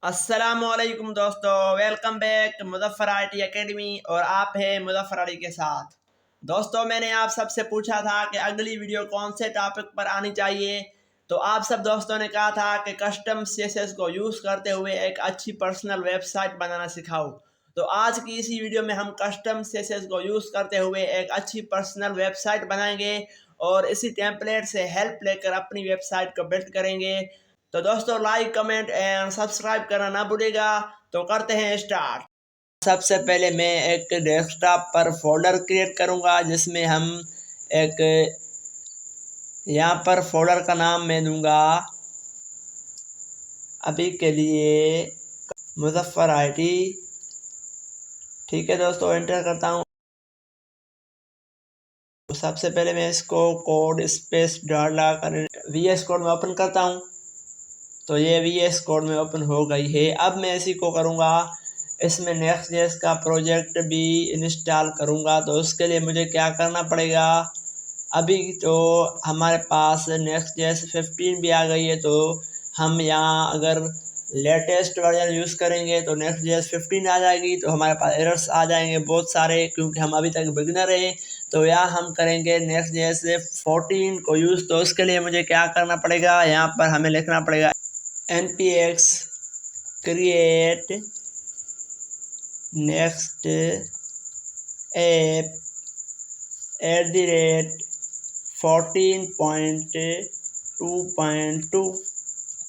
अस्सलामुअलैकुम दोस्तों, welcome back Muzaffar IT academy. और आप हैं मुज़फ़्फ़र अली के साथ। दोस्तों, मैंने आप सबसे पूछा था कि अगली वीडियो कौन से टॉपिक पर आनी चाहिए। तो आप सब दोस्तों ने कहा था कि कस्टम सीएसएस को यूज़ करते हुए एक अच्छी पर्सनल वेबसाइट बनाना सिखाओ। तो आज की इसी वीडियो में हम कस्टम सीएसएस को यूज़ करते हुए एक अच्छी पर्सनल वेबसाइट बनाएंगे और इसी टेम्पलेट से हेल्प लेकर अपनी वेबसाइट को बिल्ड करेंगे। तो दोस्तों, लाइक कमेंट एंड सब्सक्राइब करना ना भूलिएगा। तो करते हैं स्टार्ट। सबसे पहले मैं एक डेस्कटॉप पर फोल्डर क्रिएट करूंगा जिसमें हम एक यहाँ पर फोल्डर का नाम मैं दूंगा अभी के लिए मुज़फ़्फ़र आईटी। ठीक है दोस्तों, एंटर करता हूँ। सबसे पहले मैं इसको कोड स्पेस डाला कर वीएस कोड में ओपन करता हूँ। तो ये वीएस कोड में ओपन हो गई है। अब मैं इसी को करूँगा, इसमें नेक्स्ट.जेएस का प्रोजेक्ट भी इंस्टॉल करूँगा। तो उसके लिए मुझे क्या करना पड़ेगा, अभी तो हमारे पास नेक्स्ट.जेएस 15 भी आ गई है। तो हम यहाँ अगर लेटेस्ट वर्जन यूज़ करेंगे तो नेक्स्ट.जेएस 15 आ जाएगी। तो हमारे पास एरर्स आ जाएंगे बहुत सारे, क्योंकि हम अभी तक बिगिनर हैं। तो यहाँ हम करेंगे नेक्स्ट.जेएस 14 को यूज़। तो उसके लिए मुझे क्या करना पड़ेगा, यहाँ पर हमें लिखना पड़ेगा npx create next app @14.2.2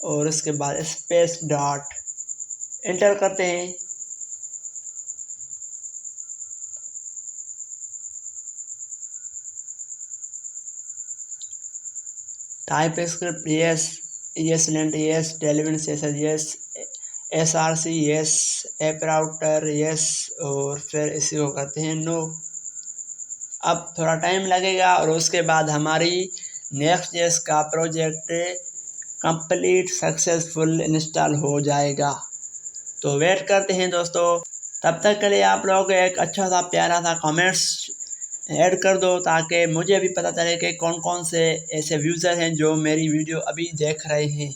और उसके बाद स्पेस डॉट एंटर करते हैं। Type script yes, ESLint yes, television session yes, SRC yes, app router yes, और फिर इसी को करते हैं नो। अब थोड़ा टाइम लगेगा और उसके बाद हमारी नेक्स्ट.जेएस का प्रोजेक्ट कंप्लीट सक्सेसफुल इंस्टॉल हो जाएगा। तो वेट करते हैं दोस्तों। तब तक के लिए आप लोग एक अच्छा सा प्यारा सा कमेंट्स ऐड कर दो, ताकि मुझे भी पता चले कि कौन कौन से ऐसे यूज़र हैं जो मेरी वीडियो अभी देख रहे हैं।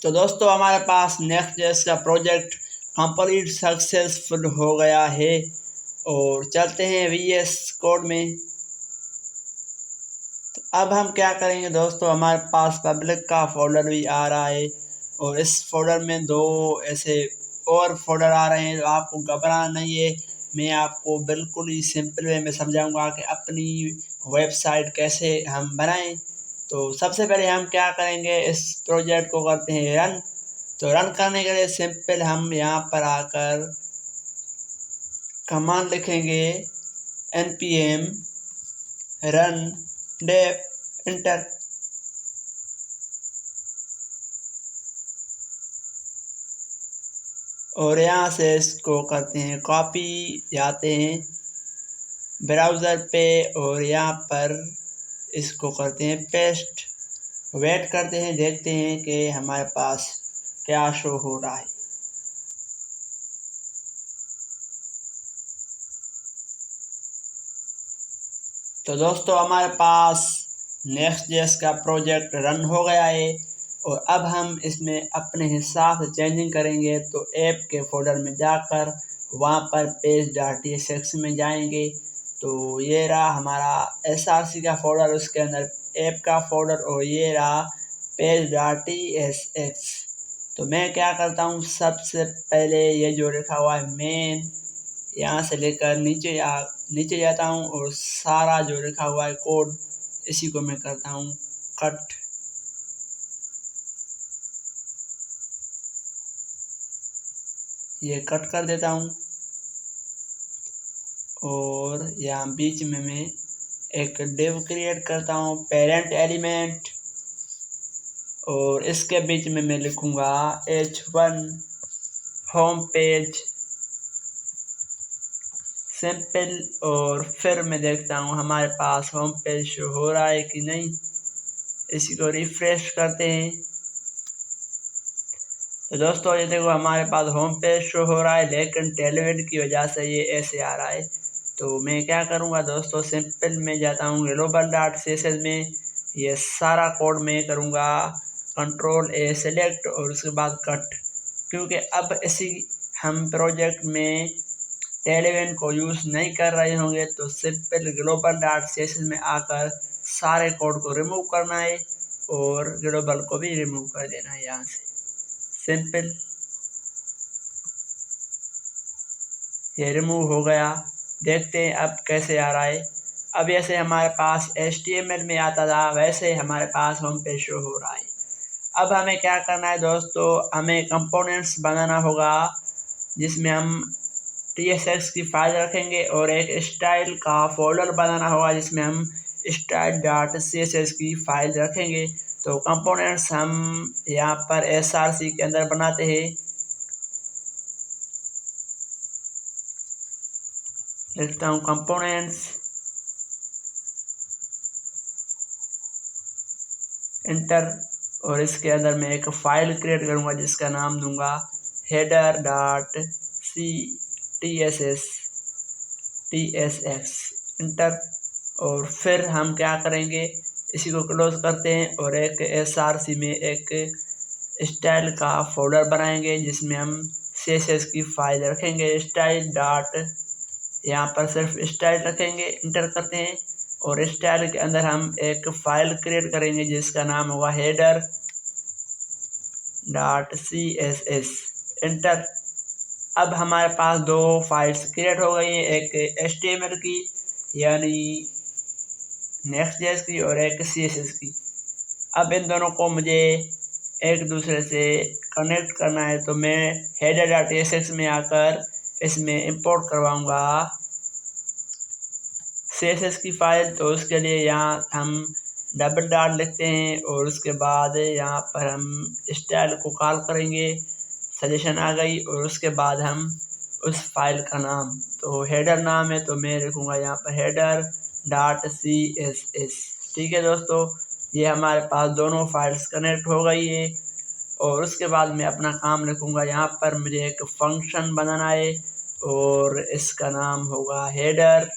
तो दोस्तों, हमारे पास नेक्स्ट.जेएस का प्रोजेक्ट कंप्लीट सक्सेसफुल हो गया है। और चलते हैं वीएस कोड में। तो अब हम क्या करेंगे दोस्तों, हमारे पास पब्लिक का फोल्डर भी आ रहा है और इस फोल्डर में दो ऐसे और फोल्डर आ रहे हैं। तो आपको घबराना नहीं है, मैं आपको बिल्कुल ही सिंपल वे में समझाऊंगा कि अपनी वेबसाइट कैसे हम बनाएं। तो सबसे पहले हम क्या करेंगे, इस प्रोजेक्ट को करते हैं रन। तो रन करने के लिए सिंपल हम यहाँ पर आकर कमांड लिखेंगे npm run dev एंटर। और यहाँ से इसको करते हैं कॉपी, जाते हैं ब्राउज़र पे और यहाँ पर इसको करते हैं पेस्ट। वेट करते हैं, देखते हैं कि हमारे पास क्या शो हो रहा है। तो दोस्तों, हमारे पास नेक्स्ट.जेएस का प्रोजेक्ट रन हो गया है और अब हम इसमें अपने हिसाब से चेंजिंग करेंगे। तो ऐप के फोल्डर में जाकर वहाँ पर page.tsx में जाएंगे। तो ये रहा हमारा SRC का फोल्डर, उसके अंदर ऐप का फोल्डर, और ये रहा page.tsx। तो मैं क्या करता हूँ, सबसे पहले ये जो लिखा हुआ है मेन, यहाँ से लेकर नीचे जाता हूँ और सारा जो लिखा हुआ है कोड, इसी को मैं करता हूँ कट। ये कट कर देता हूँ और यहाँ बीच में मैं एक डिव क्रिएट करता हूँ, पेरेंट एलिमेंट, और इसके बीच में मैं लिखूँगा h1 होम पेज सिंपल। और फिर मैं देखता हूँ हमारे पास होम पेज शो हो रहा है कि नहीं। इसी को रिफ्रेश करते हैं। तो दोस्तों, ये देखो हमारे पास होम पेज शो हो रहा है, लेकिन टेलीविजन की वजह से ये ऐसे आ रहा है। तो मैं क्या करूँगा दोस्तों, सिंपल में जाता हूँ global.css में, ये सारा कोड मैं करूँगा Ctrl+A सेलेक्ट और उसके बाद कट। क्योंकि अब इसी हम प्रोजेक्ट में टेलीविजन को यूज़ नहीं कर रहे होंगे, तो सिंपल ग्लोबल डॉट CSS में आकर सारे कोड को रिमूव करना है और ग्लोबल को भी रिमूव कर देना है यहाँ से। सिंपल, ये रिमूव हो गया। देखते हैं अब कैसे आ रहा है। अब जैसे हमारे पास HTML में आता था वैसे हमारे पास होम पेज शो हो रहा है। अब हमें क्या करना है दोस्तों, हमें कंपोनेंट्स बनाना होगा जिसमें हम TSX की फाइल रखेंगे और एक स्टाइल का फोल्डर बनाना होगा जिसमें हम style.css की फाइल रखेंगे। तो कंपोनेंट्स हम यहाँ पर SRC के अंदर बनाते हैं। लिखता हूँ कंपोनेंट्स, इंटर, और इसके अंदर मैं एक फाइल क्रिएट करूँगा जिसका नाम दूंगा header.ctsx, इंटर। और फिर हम क्या करेंगे, इसी को क्लोज करते हैं और एक SRC में एक स्टाइल का फोल्डर बनाएंगे जिसमें हम CSS की फाइल रखेंगे। स्टाइल डॉट, यहाँ पर सिर्फ स्टाइल रखेंगे, इंटर करते हैं और स्टाइल के अंदर हम एक फाइल क्रिएट करेंगे जिसका नाम होगा header.css, इंटर। अब हमारे पास दो फाइल्स क्रिएट हो गई हैं, एक HTML की यानी Next.js की और एक CSS की। अब इन दोनों को मुझे एक दूसरे से कनेक्ट करना है, तो मैं header.css में आकर इसमें इंपोर्ट करवाऊंगा CSS की फाइल। तो उसके लिए यहाँ हम डबल डॉट लिखते हैं और उसके बाद यहाँ पर हम स्टाइल को कॉल करेंगे, सजेशन आ गई, और उसके बाद हम उस फाइल का नाम, तो हेडर नाम है तो मैं लिखूँगा यहाँ पर header.css। ठीक है दोस्तों, ये हमारे पास दोनों फाइल्स कनेक्ट हो गई है। और उसके बाद मैं अपना काम लिखूँगा, यहाँ पर मुझे एक फंक्शन बनाना है और इसका नाम होगा हेडर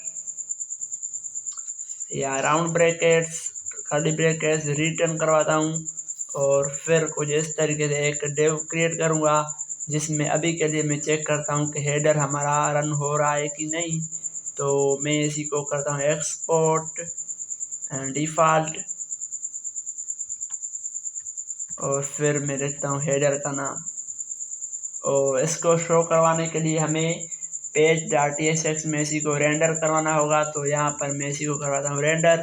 या round brackets, curly brackets return करवाता हूँ। और फिर कुछ इस तरीके से एक डिव क्रिएट करूँगा जिसमें अभी के लिए मैं चेक करता हूँ कि हेडर हमारा रन हो रहा है कि नहीं। तो मैं इसी को करता हूँ एक्सपोर्ट डिफ़ॉल्ट और फिर मैं लिखता हूँ हेडर का नाम। और इसको शो करवाने के लिए हमें page.tsx में इसी को रेंडर करवाना होगा, तो यहाँ पर मैं इसी को करवाता हूँ रेंडर।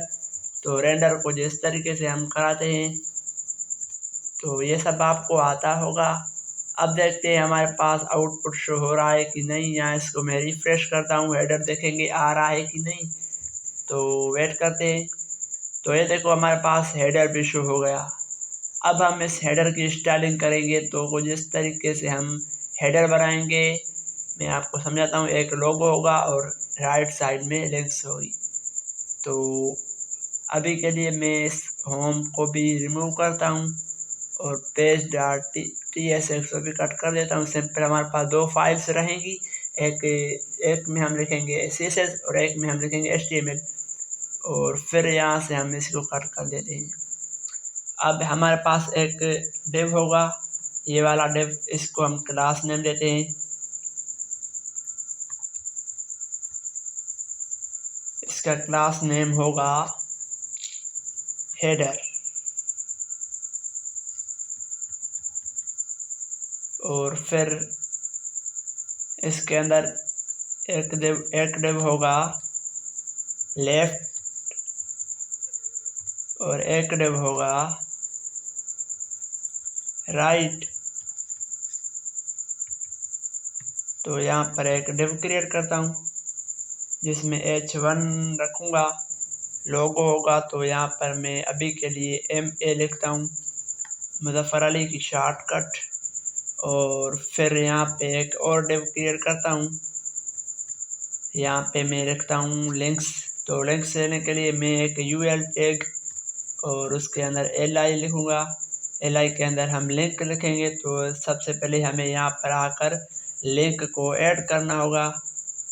तो रेंडर को जिस तरीके से हम कराते हैं तो ये सब आपको आता होगा। अब देखते हैं हमारे पास आउटपुट शो हो रहा है कि नहीं। यहाँ इसको मैं रिफ्रेश करता हूँ, हेडर देखेंगे आ रहा है कि नहीं, तो वेट करते हैं। तो ये देखो हमारे पास हेडर भी शो हो गया। अब हम इस हेडर की स्टाइलिंग करेंगे, तो कुछ इस तरीके से हम हेडर बनाएंगे। मैं आपको समझाता हूँ, एक लोगो होगा और राइट साइड में लिंक्स होगी। तो अभी के लिए मैं इस होम को भी रिमूव करता हूँ और page.tsx को भी कट कर देता हूँ। सिंपल हमारे पास दो फाइल्स रहेंगी, एक में हम लिखेंगे CSS और एक में हम लिखेंगे HTML, और फिर यहाँ से हम इसको कट कर देते हैं। अब हमारे पास एक डिव होगा, ये वाला डिव, इसको हम क्लास नेम देते हैं। इसका क्लास नेम होगा हेडर। और फिर इसके अंदर एक डिव होगा लेफ्ट और एक डिव होगा राइट। तो यहाँ पर एक डिव क्रिएट करता हूँ जिसमें H1 रखूँगा, लोगो होगा, तो यहाँ पर मैं अभी के लिए MA लिखता हूँ, मुजफ्फर अली की शॉर्टकट। और फिर यहाँ पे एक और डिव क्रिएट करता हूँ, यहाँ पे मैं लिखता हूँ लिंक्स। तो लिंक्स लेने के लिए मैं एक UL टैग और उसके अंदर LI लिखूँगा। LI के अंदर हम लिंक लिखेंगे। तो सबसे पहले हमें यहाँ पर आकर लिंक को ऐड करना होगा।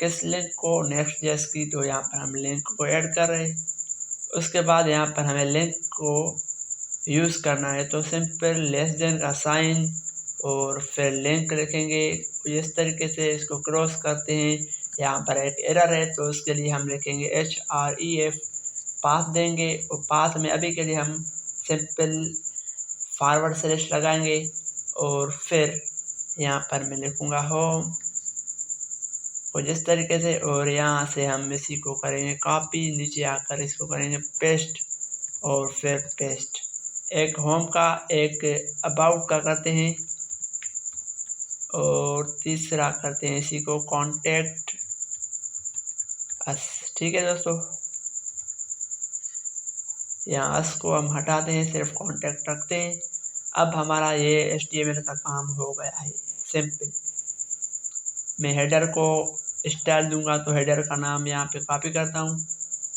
किस लिंक को? Next.js की। तो यहाँ पर हम लिंक को ऐड कर रहे हैं। उसके बाद यहाँ पर हमें लिंक को यूज़ करना है, तो सिंपल लेस देन का साइन और फिर लिंक लिखेंगे। इस तरीके से इसको क्रॉस करते हैं। यहाँ पर एक एरर है तो उसके लिए हम लिखेंगे href, पाथ देंगे और पाथ में अभी के लिए हम सिंपल फॉरवर्ड स्लैश लगाएंगे और फिर यहाँ पर मैं लिखूँगा होम और जिस तरीके से, और यहाँ से हम इसी को करेंगे कॉपी, नीचे आकर इसको करेंगे पेस्ट और फिर पेस्ट। एक होम का एक अबाउट का करते हैं और तीसरा करते हैं इसी को कॉन्टैक्ट अस। ठीक है दोस्तों, यहाँ अस को हम हटाते हैं, सिर्फ कॉन्टैक्ट रखते हैं। अब हमारा ये HTML का काम हो गया है सिंपल। मैं हेडर को स्टाइल दूंगा तो हेडर का नाम यहाँ पे कॉपी करता हूँ,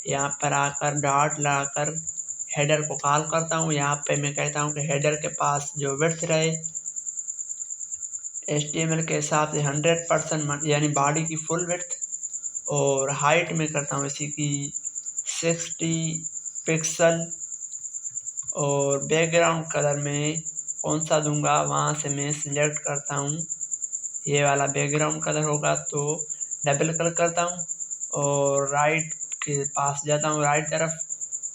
यहाँ पर आकर डॉट लगाकर हेडर को कॉल करता हूँ। यहाँ पे मैं कहता हूँ कि हेडर के पास जो विड्थ रहे HTML के हिसाब से 100% यानी बॉडी की फुल विड्थ, और हाइट में करता हूँ इसी की 60 पिक्सल, और बैकग्राउंड कलर में कौन सा दूंगा वहाँ से मैं सिलेक्ट करता हूँ, ये वाला बैकग्राउंड कलर होगा तो डबल क्लिक करता हूँ और राइट के पास जाता हूँ, राइट तरफ।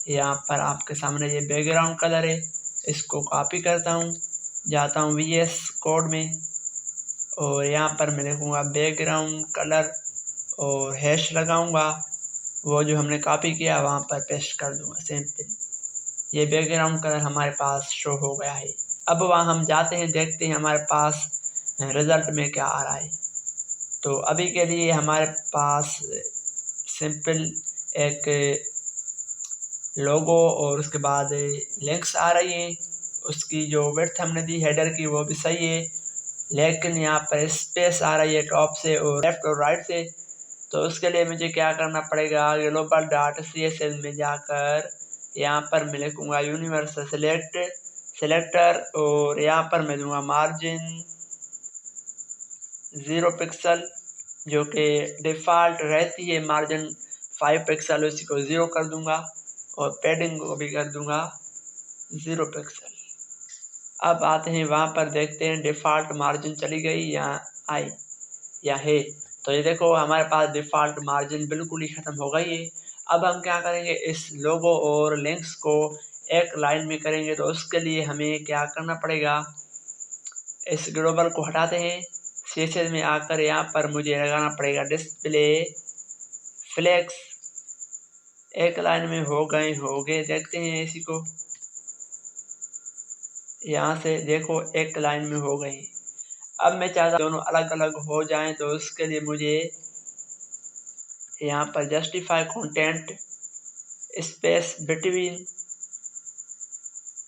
यहाँ पर आपके सामने ये बैकग्राउंड कलर है, इसको कॉपी करता हूँ, जाता हूँ VS कोड में और यहाँ पर मैं लिखूँगा बैकग्राउंड कलर और हैश लगाऊंगा, वो जो हमने कॉपी किया वहाँ पर पेस्ट कर दूंगा सिंपल। ये बैकग्राउंड कलर हमारे पास शो हो गया है। अब वहाँ हम जाते हैं, देखते हैं हमारे पास रिजल्ट में क्या आ रहा है। तो अभी के लिए हमारे पास सिंपल एक लोगो और उसके बाद लिंक्स आ रही है। उसकी जो विड्थ हमने दी हेडर की वो भी सही है, लेकिन यहाँ पर स्पेस आ रही है टॉप से और लेफ्ट और राइट से। तो उसके लिए मुझे क्या करना पड़ेगा, global.css में जाकर यहाँ पर मैं लिखूँगा यूनिवर्सल सेलेक्टर और यहाँ पर मैं दूंगा मार्जिन 0 पिक्सल, जो कि डिफ़ॉल्ट रहती है मार्जिन 5 पिक्सल, उसी को 0 कर दूंगा और पैडिंग को भी कर दूंगा 0 पिक्सल। अब आते हैं वहाँ पर, देखते हैं डिफ़ॉल्ट मार्जिन चली गई या आई या है। तो ये देखो हमारे पास डिफ़ॉल्ट मार्जिन बिल्कुल ही ख़त्म हो गई है। अब हम क्या करेंगे, इस लोगो और लिंक्स को एक लाइन में करेंगे। तो उसके लिए हमें क्या करना पड़ेगा, इस ग्लोबल को हटाते हैं, CSS में आकर यहाँ पर मुझे लगाना पड़ेगा डिस्प्ले फ्लेक्स। एक लाइन में हो गए, देखते हैं इसी को, यहाँ से देखो एक लाइन में हो गए। अब मैं चाहता दोनों अलग अलग हो जाएं, तो उसके लिए मुझे यहाँ पर जस्टिफाई कंटेंट स्पेस बिटवीन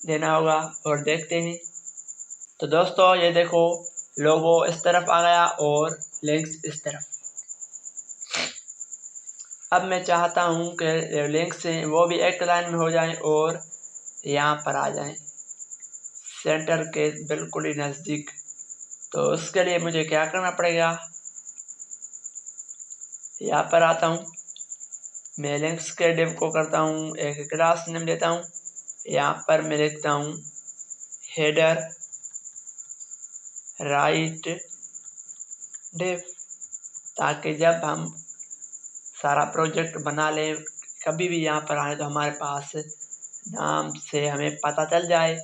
देना होगा और देखते हैं। तो दोस्तों ये देखो लोगो इस तरफ आ गया और लिंक्स इस तरफ। अब मैं चाहता हूँ कि लिंक्स हैं वो भी एक लाइन में हो जाएं और यहाँ पर आ जाएं सेंटर के बिल्कुल ही नज़दीक। तो उसके लिए मुझे क्या करना पड़ेगा, यहाँ पर आता हूँ, मैं लिंक्स के डिव को करता हूँ, एक क्लास नेम देता हूँ, यहाँ पर मैं लिखता हूँ हेडर राइट डिव, ताकि जब हम सारा प्रोजेक्ट बना लें, कभी भी यहाँ पर आए तो हमारे पास नाम से हमें पता चल जाए।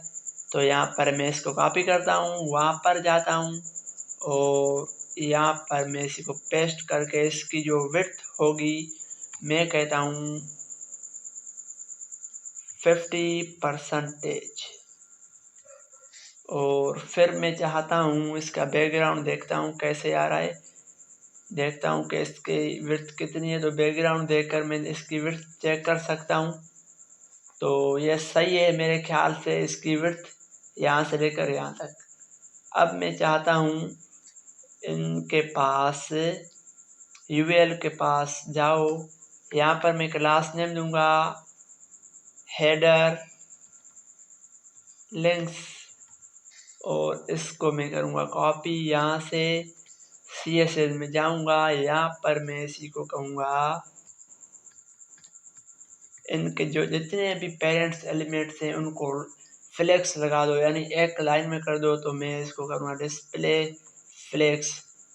तो यहाँ पर मैं इसको कॉपी करता हूँ, वहाँ पर जाता हूँ और यहाँ पर मैं इसी को पेस्ट करके इसकी जो विड्थ होगी मैं कहता हूँ 50%। और फिर मैं चाहता हूँ इसका बैकग्राउंड देखता हूँ कैसे आ रहा है, देखता हूँ कि इसकी विड्थ कितनी है। तो बैकग्राउंड देखकर मैं इसकी विड्थ चेक कर सकता हूँ। तो ये सही है मेरे ख्याल से, इसकी विड्थ यहाँ से लेकर यहाँ तक। अब मैं चाहता हूँ इनके पास UL के पास जाओ, यहाँ पर मैं क्लास नेम दूंगा हेडर लिंक्स और इसको मैं करूँगा कॉपी, यहाँ से CSS में जाऊँगा, यहाँ पर मैं इसी को कहूँगा इनके जो जितने भी पेरेंट्स एलिमेंट्स हैं उनको फ्लेक्स लगा दो, यानी एक लाइन में कर दो। तो मैं इसको करूँगा डिस्प्ले फ्लेक्स,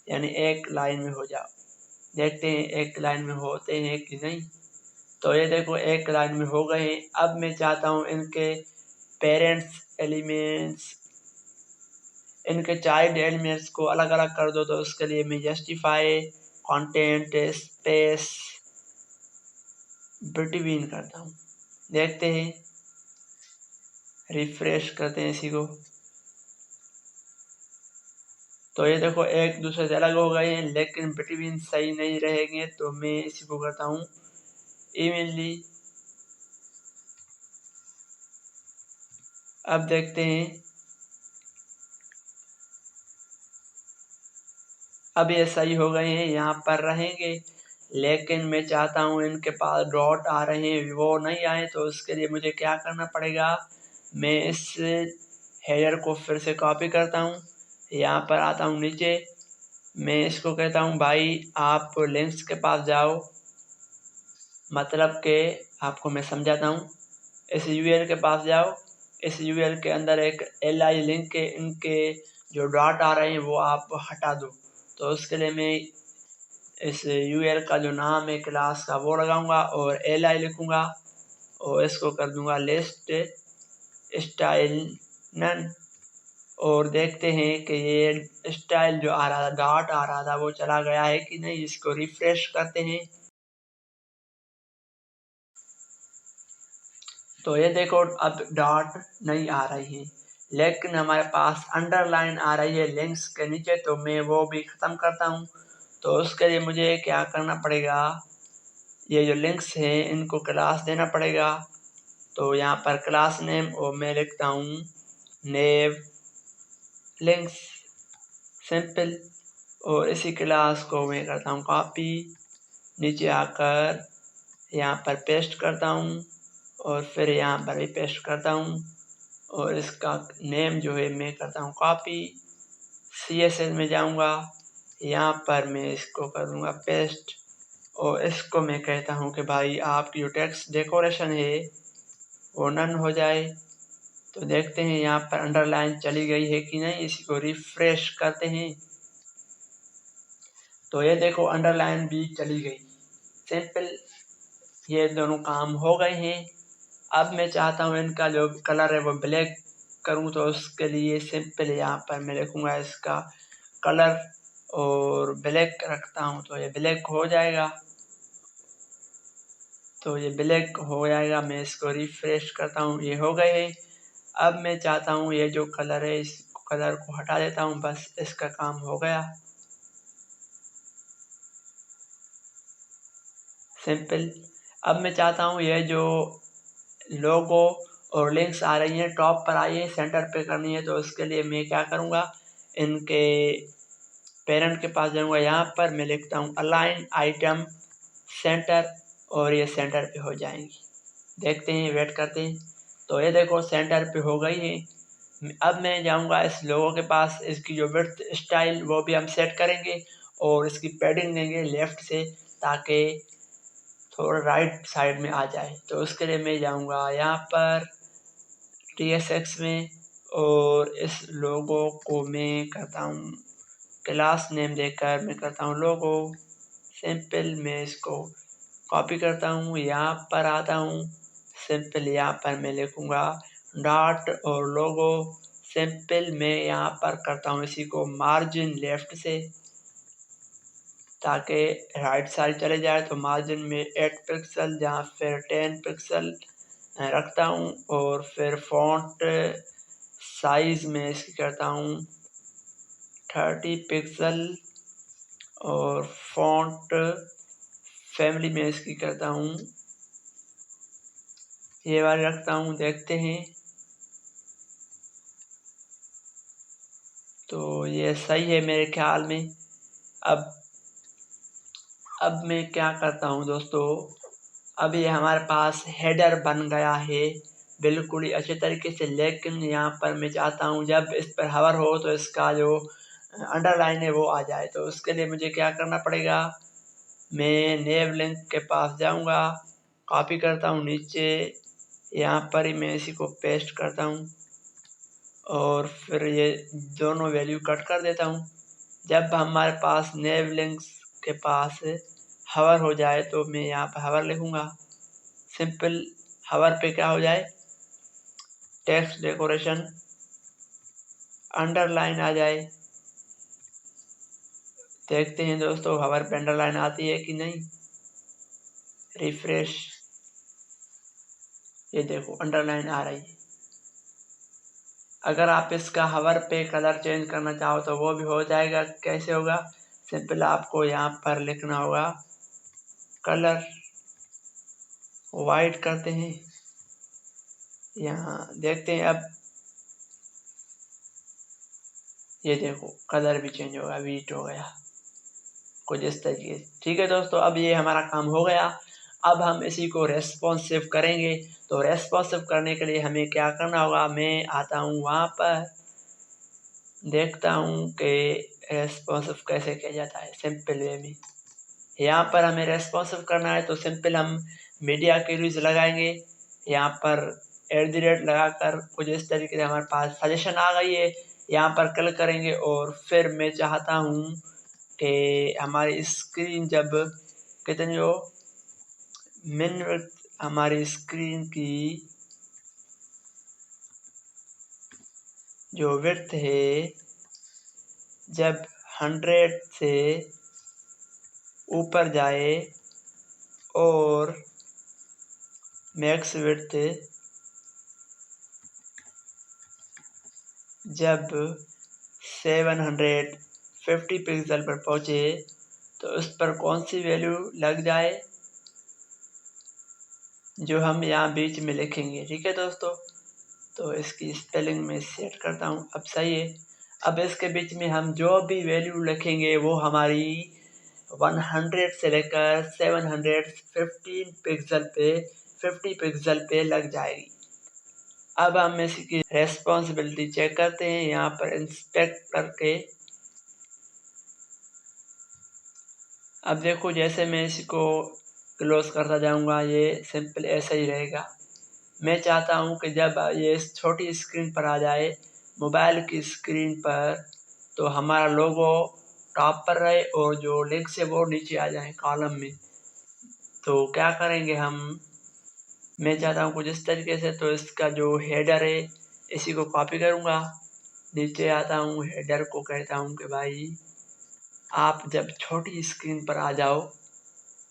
यानी एक लाइन में हो जाओ। देखते हैं एक लाइन में होते हैं कि नहीं। तो ये देखो एक लाइन में हो गए हैं। अब मैं चाहता हूँ इनके पेरेंट्स एलिमेंट्स, इनके चाइल्ड एलिमेंट्स को अलग अलग कर दो। तो उसके लिए मैं जस्टिफाई कंटेंट स्पेस बिटवीन करता हूँ। देखते हैं, रिफ्रेश करते हैं इसी को। तो ये देखो एक दूसरे से अलग हो गए हैं, लेकिन बिटवीन सही नहीं रहेंगे। तो मैं इसी को करता हूँ इवनली। अब देखते हैं, अब ये सही हो गए हैं, यहाँ पर रहेंगे। लेकिन मैं चाहता हूँ इनके पास डॉट आ रहे हैं, वो नहीं आए। तो उसके लिए मुझे क्या करना पड़ेगा, मैं इस हेडर को फिर से कॉपी करता हूँ, यहाँ पर आता हूँ नीचे। मैं इसको कहता हूँ भाई आप लिंक्स के पास जाओ, मतलब के आपको मैं समझाता हूँ। इस यूएल के पास जाओ, इस यूएल के अंदर एक li लिंक के इनके जो डॉट आ रहे हैं वो आप हटा दो। तो उसके लिए मैं इस यूएल का जो नाम है क्लास का वो लगाऊंगा और li लिखूंगा और इसको कर दूंगा लिस्ट स्टाइल नन। और देखते हैं कि ये स्टाइल जो आ रहा था, डॉट आ रहा था, वो चला गया है कि नहीं। इसको रिफ्रेश करते हैं। तो ये देखो अब डॉट नहीं आ रही है, लेकिन हमारे पास अंडरलाइन आ रही है लिंक्स के नीचे। तो मैं वो भी ख़त्म करता हूँ। तो उसके लिए मुझे क्या करना पड़ेगा, ये जो लिंक्स हैं इनको क्लास देना पड़ेगा। तो यहाँ पर क्लास नेम और मैं लिखता हूँ नेव लिंक्स सिंपल। और इसी क्लास को मैं करता हूँ कॉपी, नीचे आकर यहाँ पर पेस्ट करता हूँ और फिर यहाँ पर भी पेस्ट करता हूँ। और इसका नेम जो है मैं करता हूँ कॉपी, CSS में जाऊँगा, यहाँ पर मैं इसको कर दूँगा पेस्ट। और इसको मैं कहता हूँ कि भाई आपकी जो टेक्स्ट डेकोरेशन है वो नन हो जाए। तो देखते हैं यहाँ पर अंडरलाइन चली गई है कि नहीं। इसी को रिफ्रेश करते हैं। तो ये देखो अंडरलाइन भी चली गई। सिंपल, ये दोनों काम हो गए हैं। अब मैं चाहता हूँ इनका जो कलर है वो ब्लैक करूँ। तो उसके लिए सिंपल यहाँ पर मैं लिखूँगा इसका कलर और ब्लैक रखता हूँ। तो ये ब्लैक हो जाएगा। तो ये ब्लैक हो जाएगा। मैं इसको रिफ्रेश करता हूँ, ये हो गए हैं। अब मैं चाहता हूँ ये जो कलर है इस कलर को हटा देता हूँ, बस इसका काम हो गया। सिंपल। अब मैं चाहता हूँ ये जो लोगो और लिंक्स आ रही हैं टॉप पर आई है, सेंटर पे करनी है। तो उसके लिए मैं क्या करूँगा, इनके पेरेंट के पास जाऊँगा, यहाँ पर मैं लिखता हूँ अलाइन आइटम सेंटर और ये सेंटर पे हो जाएंगी। देखते हैं, वेट करते हैं। तो ये देखो सेंटर पे हो गई है। अब मैं जाऊँगा इस लोगो के पास, इसकी जो विड्थ स्टाइल वो भी हम सेट करेंगे और इसकी पैडिंग देंगे लेफ़्ट से, ताकि थोड़ा राइट साइड में आ जाए। तो उसके लिए मैं जाऊँगा यहाँ पर TSX में और इस लोगो को मैं करता हूँ क्लास नेम देकर मैं करता हूँ लोगो सिंपल। मैं इसको कॉपी करता हूँ, यहाँ पर आता हूँ सिंपल, यहाँ पर मैं लिखूँगा डॉट और लोगो सिंपल। मैं यहाँ पर करता हूँ इसी को मार्जिन लेफ़्ट से, ताकि राइट साइड चले जाए। तो मार्जिन में 8 पिक्सल जहाँ फिर 10 पिक्सल रखता हूँ। और फिर फ़ॉन्ट साइज़ में इसकी करता हूँ 30 पिक्सल और फ़ॉन्ट फैमिली में इसकी करता हूँ ये वाली रखता हूँ। देखते हैं, तो ये सही है मेरे ख्याल में। अब मैं क्या करता हूँ दोस्तों, अब ये हमारे पास हेडर बन गया है बिल्कुल ही अच्छे तरीके से। लेकिन यहाँ पर मैं चाहता हूँ जब इस पर हवर हो तो इसका जो अंडरलाइन है वो आ जाए। तो उसके लिए मुझे क्या करना पड़ेगा, मैं नेव लिंक के पास जाऊँगा, कॉपी करता हूँ नीचे, यहाँ पर ही मैं इसी को पेस्ट करता हूँ। और फिर ये दोनों वैल्यू कट कर देता हूँ। जब हमारे पास नेव लिंक्स के पास हवर हो जाए तो मैं यहाँ पर हवर लिखूँगा। सिंपल हवर पे क्या हो जाए, टेक्स्ट डेकोरेशन अंडरलाइन आ जाए। देखते हैं दोस्तों हवर पे अंडरलाइन आती है कि नहीं। रिफ्रेश, ये देखो अंडरलाइन आ रही है। अगर आप इसका हवर पे कलर चेंज करना चाहो तो वो भी हो जाएगा। कैसे होगा, सिंपल आपको यहाँ पर लिखना होगा कलर वाइट करते हैं। यहाँ देखते हैं अब ये देखो कलर भी चेंज होगा, व्हाइट हो गया कुछ इस तरीके से। ठीक है दोस्तों, अब ये हमारा काम हो गया। अब हम इसी को रेस्पॉन्सिव करेंगे। तो रेस्पॉन्सिव करने के लिए हमें क्या करना होगा, मैं आता हूँ वहाँ पर, देखता हूँ कि रेस्पॉन्सिव कैसे किया जाता है सिंपल वे में। यहाँ पर हमें रेस्पॉन्सिव करना है तो सिंपल हम मीडिया कीज लगाएंगे। यहाँ पर @ लगाकर कुछ इस तरीके से हमारे पास सजेशन आ गई है। यहाँ पर क्लिक करेंगे और फिर मैं चाहता हूँ कि हमारी स्क्रीन जब कितनी हो, मिनट हमारी स्क्रीन की जो विड्थ है जब 100 से ऊपर जाए और मैक्स विड्थ जब 750 पिक्सल पर पहुँचे तो उस पर कौन सी वैल्यू लग जाए जो हम यहाँ बीच में लिखेंगे। ठीक है दोस्तों, तो इसकी स्पेलिंग में सेट करता हूँ, अब सही है। अब इसके बीच में हम जो भी वैल्यू लिखेंगे वो हमारी 100 से लेकर 715 50 पिक्सल पे लग जाएगी। अब हम इसकी रेस्पॉन्सिबिलिटी चेक करते हैं, यहाँ पर इंस्पेक्ट करके। अब देखो जैसे मैं इसको क्लोज करता जाऊंगा ये सिंपल ऐसा ही रहेगा। मैं चाहता हूं कि जब ये इस छोटी स्क्रीन पर आ जाए, मोबाइल की स्क्रीन पर, तो हमारा लोगो टॉप पर रहे और जो लिंक्स है वो नीचे आ जाए कॉलम में। तो क्या करेंगे हम, मैं चाहता हूँ कुछ इस तरीके से। तो इसका जो हेडर है इसी को कॉपी करूँगा, नीचे आता हूँ, हेडर को कहता हूँ कि भाई आप जब छोटी स्क्रीन पर आ जाओ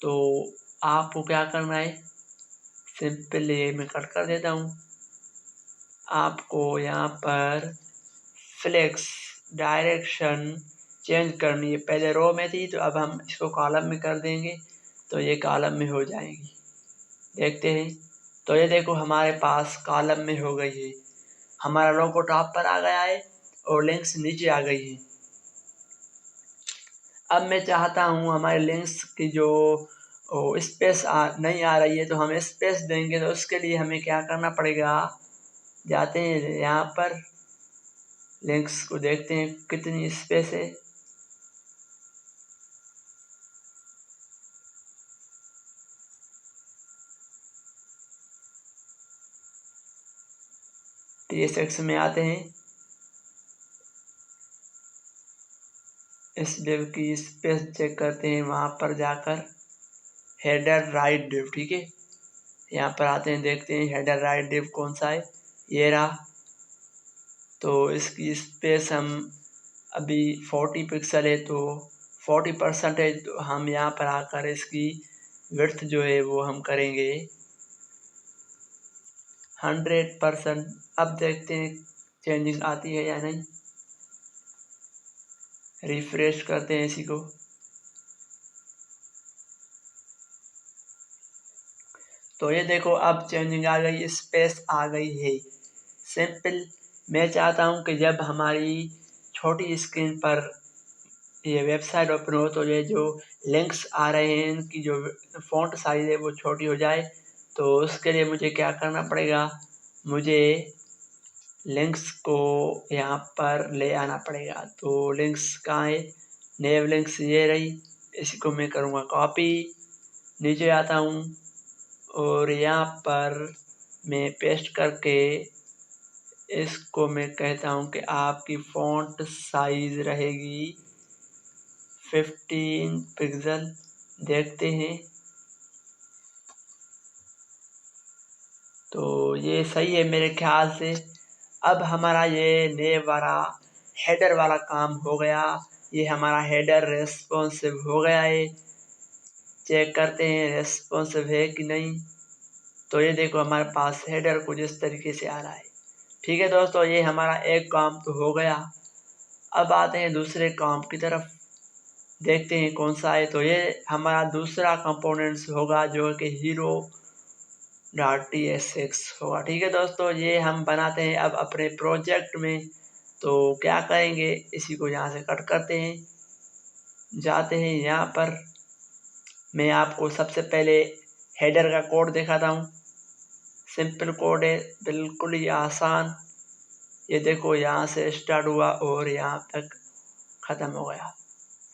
तो आपको क्या करना है, सिंपल ये मैं कट कर देता हूँ। आपको यहाँ पर फ्लेक्स डायरेक्शन चेंज करनी है। पहले रो में थी तो अब हम इसको कॉलम में कर देंगे तो ये कॉलम में हो जाएगी। देखते हैं, तो ये देखो हमारे पास कॉलम में हो गई है। हमारा लोगो टॉप पर आ गया है और लिंक्स नीचे आ गई है। अब मैं चाहता हूँ हमारे लिंक्स की जो स्पेस नहीं आ रही है तो हम स्पेस देंगे। तो उसके लिए हमें क्या करना पड़ेगा, जाते हैं यहाँ पर, लिंक्स को देखते हैं कितनी स्पेस है। TSX में आते हैं, इस डिव की स्पेस चेक करते हैं, वहाँ पर जाकर हेडर राइट डिव। ठीक है, यहाँ पर आते हैं, देखते हैं हेडर राइट डिव कौन सा है, ये रहा। तो इसकी स्पेस हम अभी 40 पिक्सल है तो 40% है। तो हम यहाँ पर आकर इसकी विड्थ जो है वो हम करेंगे 100%। अब देखते हैं चेंजिंग आती है या नहीं, रिफ्रेश करते हैं इसी को। तो ये देखो अब चेंजिंग आ गई, स्पेस आ गई है। सिंपल मैं चाहता हूँ कि जब हमारी छोटी स्क्रीन पर ये वेबसाइट ओपन हो तो ये जो लिंक्स आ रहे हैं इनकी जो फॉन्ट साइज है वो छोटी हो जाए। तो उसके लिए मुझे क्या करना पड़ेगा, मुझे लिंक्स को यहाँ पर ले आना पड़ेगा। तो लिंक्स कहाँ है, नेव लिंक्स ये रही, इसी को मैं करूँगा कॉपी, नीचे आता हूँ और यहाँ पर मैं पेस्ट करके इसको मैं कहता हूँ कि आपकी फ़ॉन्ट साइज़ रहेगी 15 पिक्सल। देखते हैं, तो ये सही है मेरे ख्याल से। अब हमारा ये नेम वाला हेडर वाला काम हो गया। ये हमारा हेडर रेस्पॉन्सिव हो गया है। चेक करते हैं रेस्पॉन्सिव है कि नहीं। तो ये देखो हमारे पास हेडर कुछ इस तरीके से आ रहा है। ठीक है दोस्तों, ये हमारा एक काम तो हो गया। अब आते हैं दूसरे काम की तरफ, देखते हैं कौन सा है। तो ये हमारा दूसरा कंपोनेंट्स होगा जो कि हीरो .tsx होगा। ठीक है दोस्तों, ये हम बनाते हैं अब अपने प्रोजेक्ट में। तो क्या करेंगे, इसी को यहाँ से कट करते हैं, जाते हैं यहाँ पर। मैं आपको सबसे पहले हेडर का कोड दिखाता हूँ। सिंपल कोड है, बिल्कुल ही आसान। ये देखो यहाँ से स्टार्ट हुआ और यहाँ तक ख़त्म हो गया,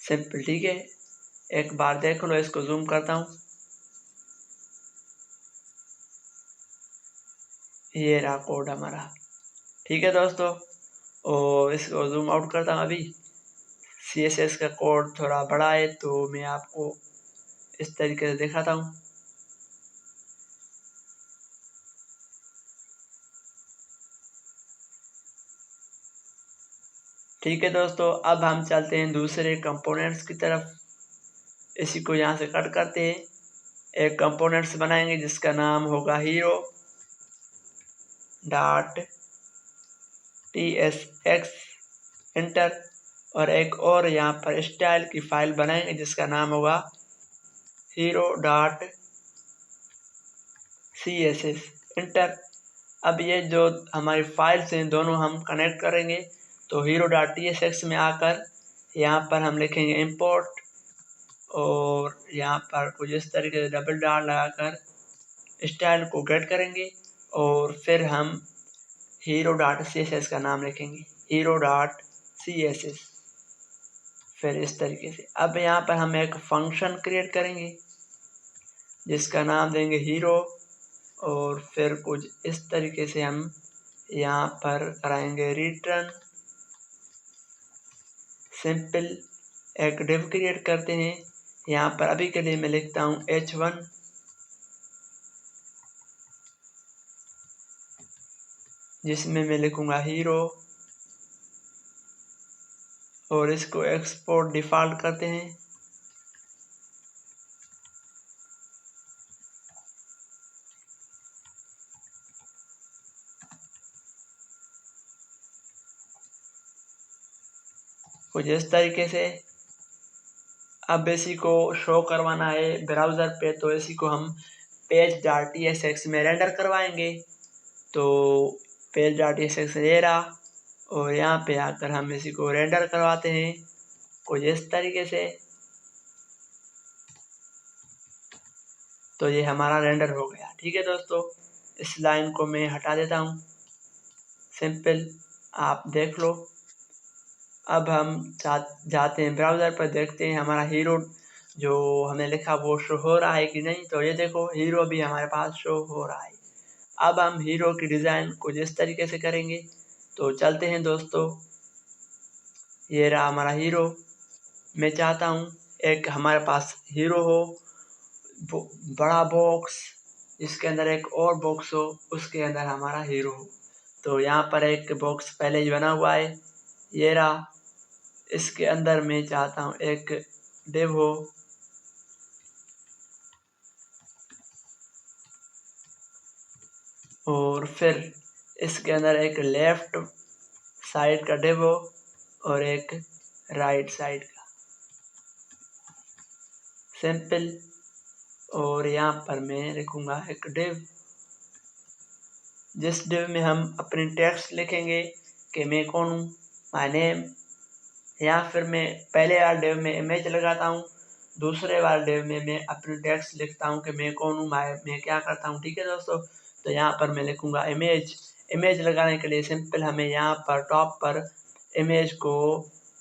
सिंपल। ठीक है, एक बार देख लो, इसको जूम करता हूँ। ये रहा कोड हमारा। ठीक है दोस्तों, और इसको जूम आउट करता हूँ। अभी CSS का कोड थोड़ा बड़ा है तो मैं आपको इस तरीके से दिखाता हूँ। ठीक है दोस्तों, अब हम चलते हैं दूसरे कंपोनेंट्स की तरफ। इसी को यहाँ से कट करते हैं, एक कंपोनेंट्स बनाएंगे जिसका नाम होगा हीरो .tsx इंटर। और एक और यहाँ पर स्टाइल की फाइल बनाएंगे जिसका नाम होगा हीरो .css इंटर। अब ये जो हमारी फाइल्स हैं दोनों हम कनेक्ट करेंगे। तो हीरो .tsx में आकर यहाँ पर हम लिखेंगे इंपोर्ट, और यहाँ पर कुछ इस तरीके से डबल डॉट लगाकर स्टाइल को गेट करेंगे, और फिर हम हीरो .css का नाम लिखेंगे, हीरो .css। फिर इस तरीके से अब यहाँ पर हम एक फंक्शन क्रिएट करेंगे जिसका नाम देंगे हीरो, और फिर कुछ इस तरीके से हम यहाँ पर कराएंगे रिटर्न। सिंपल एक डिव क्रिएट करते हैं। यहाँ पर अभी के लिए मैं लिखता हूँ h1, जिसमें मैं लिखूँगा हीरो, और इसको एक्सपोर्ट डिफ़ॉल्ट करते हैं। कुछ इस तरीके से। अब इसी को शो करवाना है ब्राउज़र पे, तो इसी को हम page.tsx में रेंडर करवाएंगे। तो page.tsx ये रहा, और यहाँ पे आकर हम इसी को रेंडर करवाते हैं कुछ इस तरीके से। तो ये हमारा रेंडर हो गया। ठीक है दोस्तों, इस लाइन को मैं हटा देता हूँ। सिंपल, आप देख लो। अब हम जाते हैं ब्राउज़र पर, देखते हैं हमारा हीरो जो हमने लिखा वो शो हो रहा है कि नहीं। तो ये देखो हीरो भी हमारे पास शो हो रहा है। अब हम हीरो की डिज़ाइन कुछ इस तरीके से करेंगे। तो चलते हैं दोस्तों, ये रहा हमारा हीरो। मैं चाहता हूँ एक हमारे पास हीरो हो, बड़ा बॉक्स, जिसके अंदर एक और बॉक्स हो, उसके अंदर हमारा हीरो हो। तो यहाँ पर एक बॉक्स पहले ही बना हुआ है, ये रहा। इसके अंदर मैं चाहता हूँ एक डिव हो, और फिर इसके अंदर एक लेफ्ट साइड का डिव हो और एक राइट साइड का। सिंपल, और यहाँ पर मैं लिखूँगा एक डिव, जिस डिव में हम अपनी टेक्स्ट लिखेंगे कि मैं कौन हूँ, माय नेम। या फिर मैं पहले वाले डिव में इमेज लगाता हूँ, दूसरे वाले डिव में मैं अपनी टेक्स्ट लिखता हूँ कि मैं कौन हूँ, मैं क्या करता हूँ। ठीक है दोस्तों, तो यहाँ पर मैं लिखूँगा इमेज। इमेज लगाने के लिए सिंपल हमें यहाँ पर टॉप पर इमेज को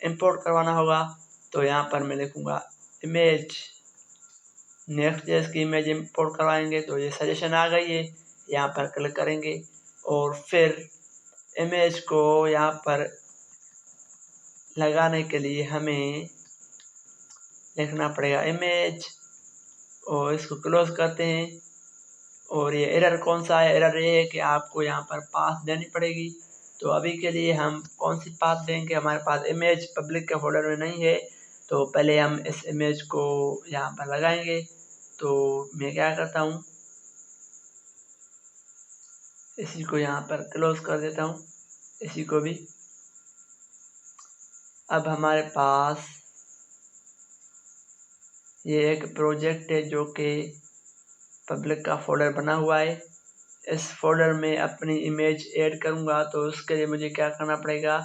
इंपोर्ट करवाना होगा। तो यहाँ पर मैं लिखूँगा इमेज। नेक्स्ट जेस की इमेज इंपोर्ट करवाएंगे, तो ये सजेशन आ गई है, यहाँ पर क्लिक करेंगे और फिर इमेज को यहाँ पर लगाने के लिए हमें लिखना पड़ेगा इमेज, और इसको क्लोज करते हैं। और ये एरर कौन सा है? एरर ये है कि आपको यहाँ पर पाथ देनी पड़ेगी। तो अभी के लिए हम कौन सी पाथ देंगे? हमारे पास इमेज पब्लिक के फोल्डर में नहीं है, तो पहले हम इस इमेज को यहाँ पर लगाएंगे। तो मैं क्या करता हूँ, इसी को यहाँ पर क्लोज कर देता हूँ, इसी को भी। अब हमारे पास ये एक प्रोजेक्ट है जो कि पब्लिक का फोल्डर बना हुआ है। इस फोल्डर में अपनी इमेज ऐड करूँगा, तो उसके लिए मुझे क्या करना पड़ेगा?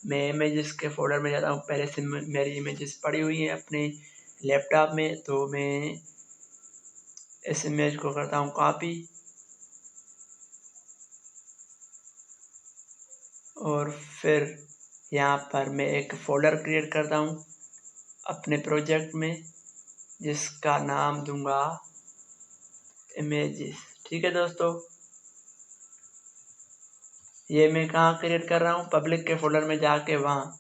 मैं इमेजेस के फोल्डर में जाता हूँ। पहले से मेरी इमेजेस पड़ी हुई हैं अपने लैपटॉप में, तो मैं इस इमेज को करता हूँ कॉपी, और फिर यहाँ पर मैं एक फ़ोल्डर क्रिएट करता हूँ अपने प्रोजेक्ट में, जिसका नाम दूंगा इमेजेस। ठीक है दोस्तों, ये मैं कहाँ क्रिएट कर रहा हूँ? पब्लिक के फोल्डर में जाके वहाँ,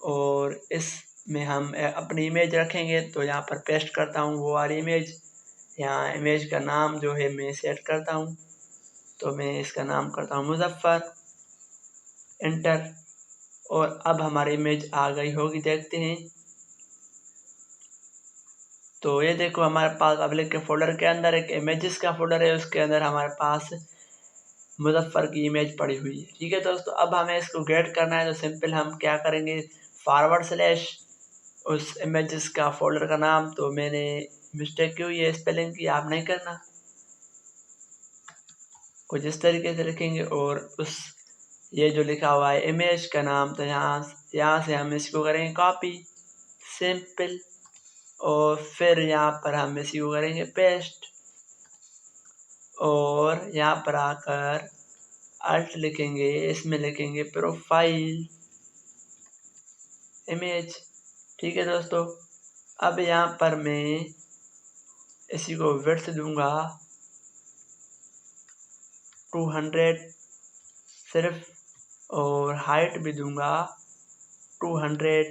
और इसमें हम अपनी इमेज रखेंगे। तो यहाँ पर पेस्ट करता हूँ वो वाली इमेज। यहाँ इमेज का नाम जो है मैं सेट करता हूँ, तो मैं इसका नाम करता हूँ मुजफ्फर, एंटर। और अब हमारी इमेज आ गई होगी, देखते हैं। तो ये देखो, हमारे पास पब्लिक के फोल्डर के अंदर एक इमेजेस का फोल्डर है, उसके अंदर हमारे पास मुजफ्फर की इमेज पड़ी हुई है। ठीक है दोस्तों, अब हमें इसको गेट करना है, तो सिंपल हम क्या करेंगे, फॉरवर्ड / उस इमेजेस का फोल्डर का नाम। तो मैंने मिस्टेक की हुई है स्पेलिंग की, आप नहीं करना, कुछ इस तरीके से लिखेंगे। और उस ये जो लिखा हुआ है इमेज का नाम, तो यहाँ से हम इसको करेंगे कॉपी, सिंपल। और फिर यहाँ पर हम इसी को करेंगे पेस्ट, और यहाँ पर आकर अल्ट लिखेंगे, इसमें लिखेंगे प्रोफाइल इमेज। ठीक है दोस्तों, अब यहाँ पर मैं इसी को विड्थ दूंगा 200 सिर्फ, और हाइट भी दूंगा 200।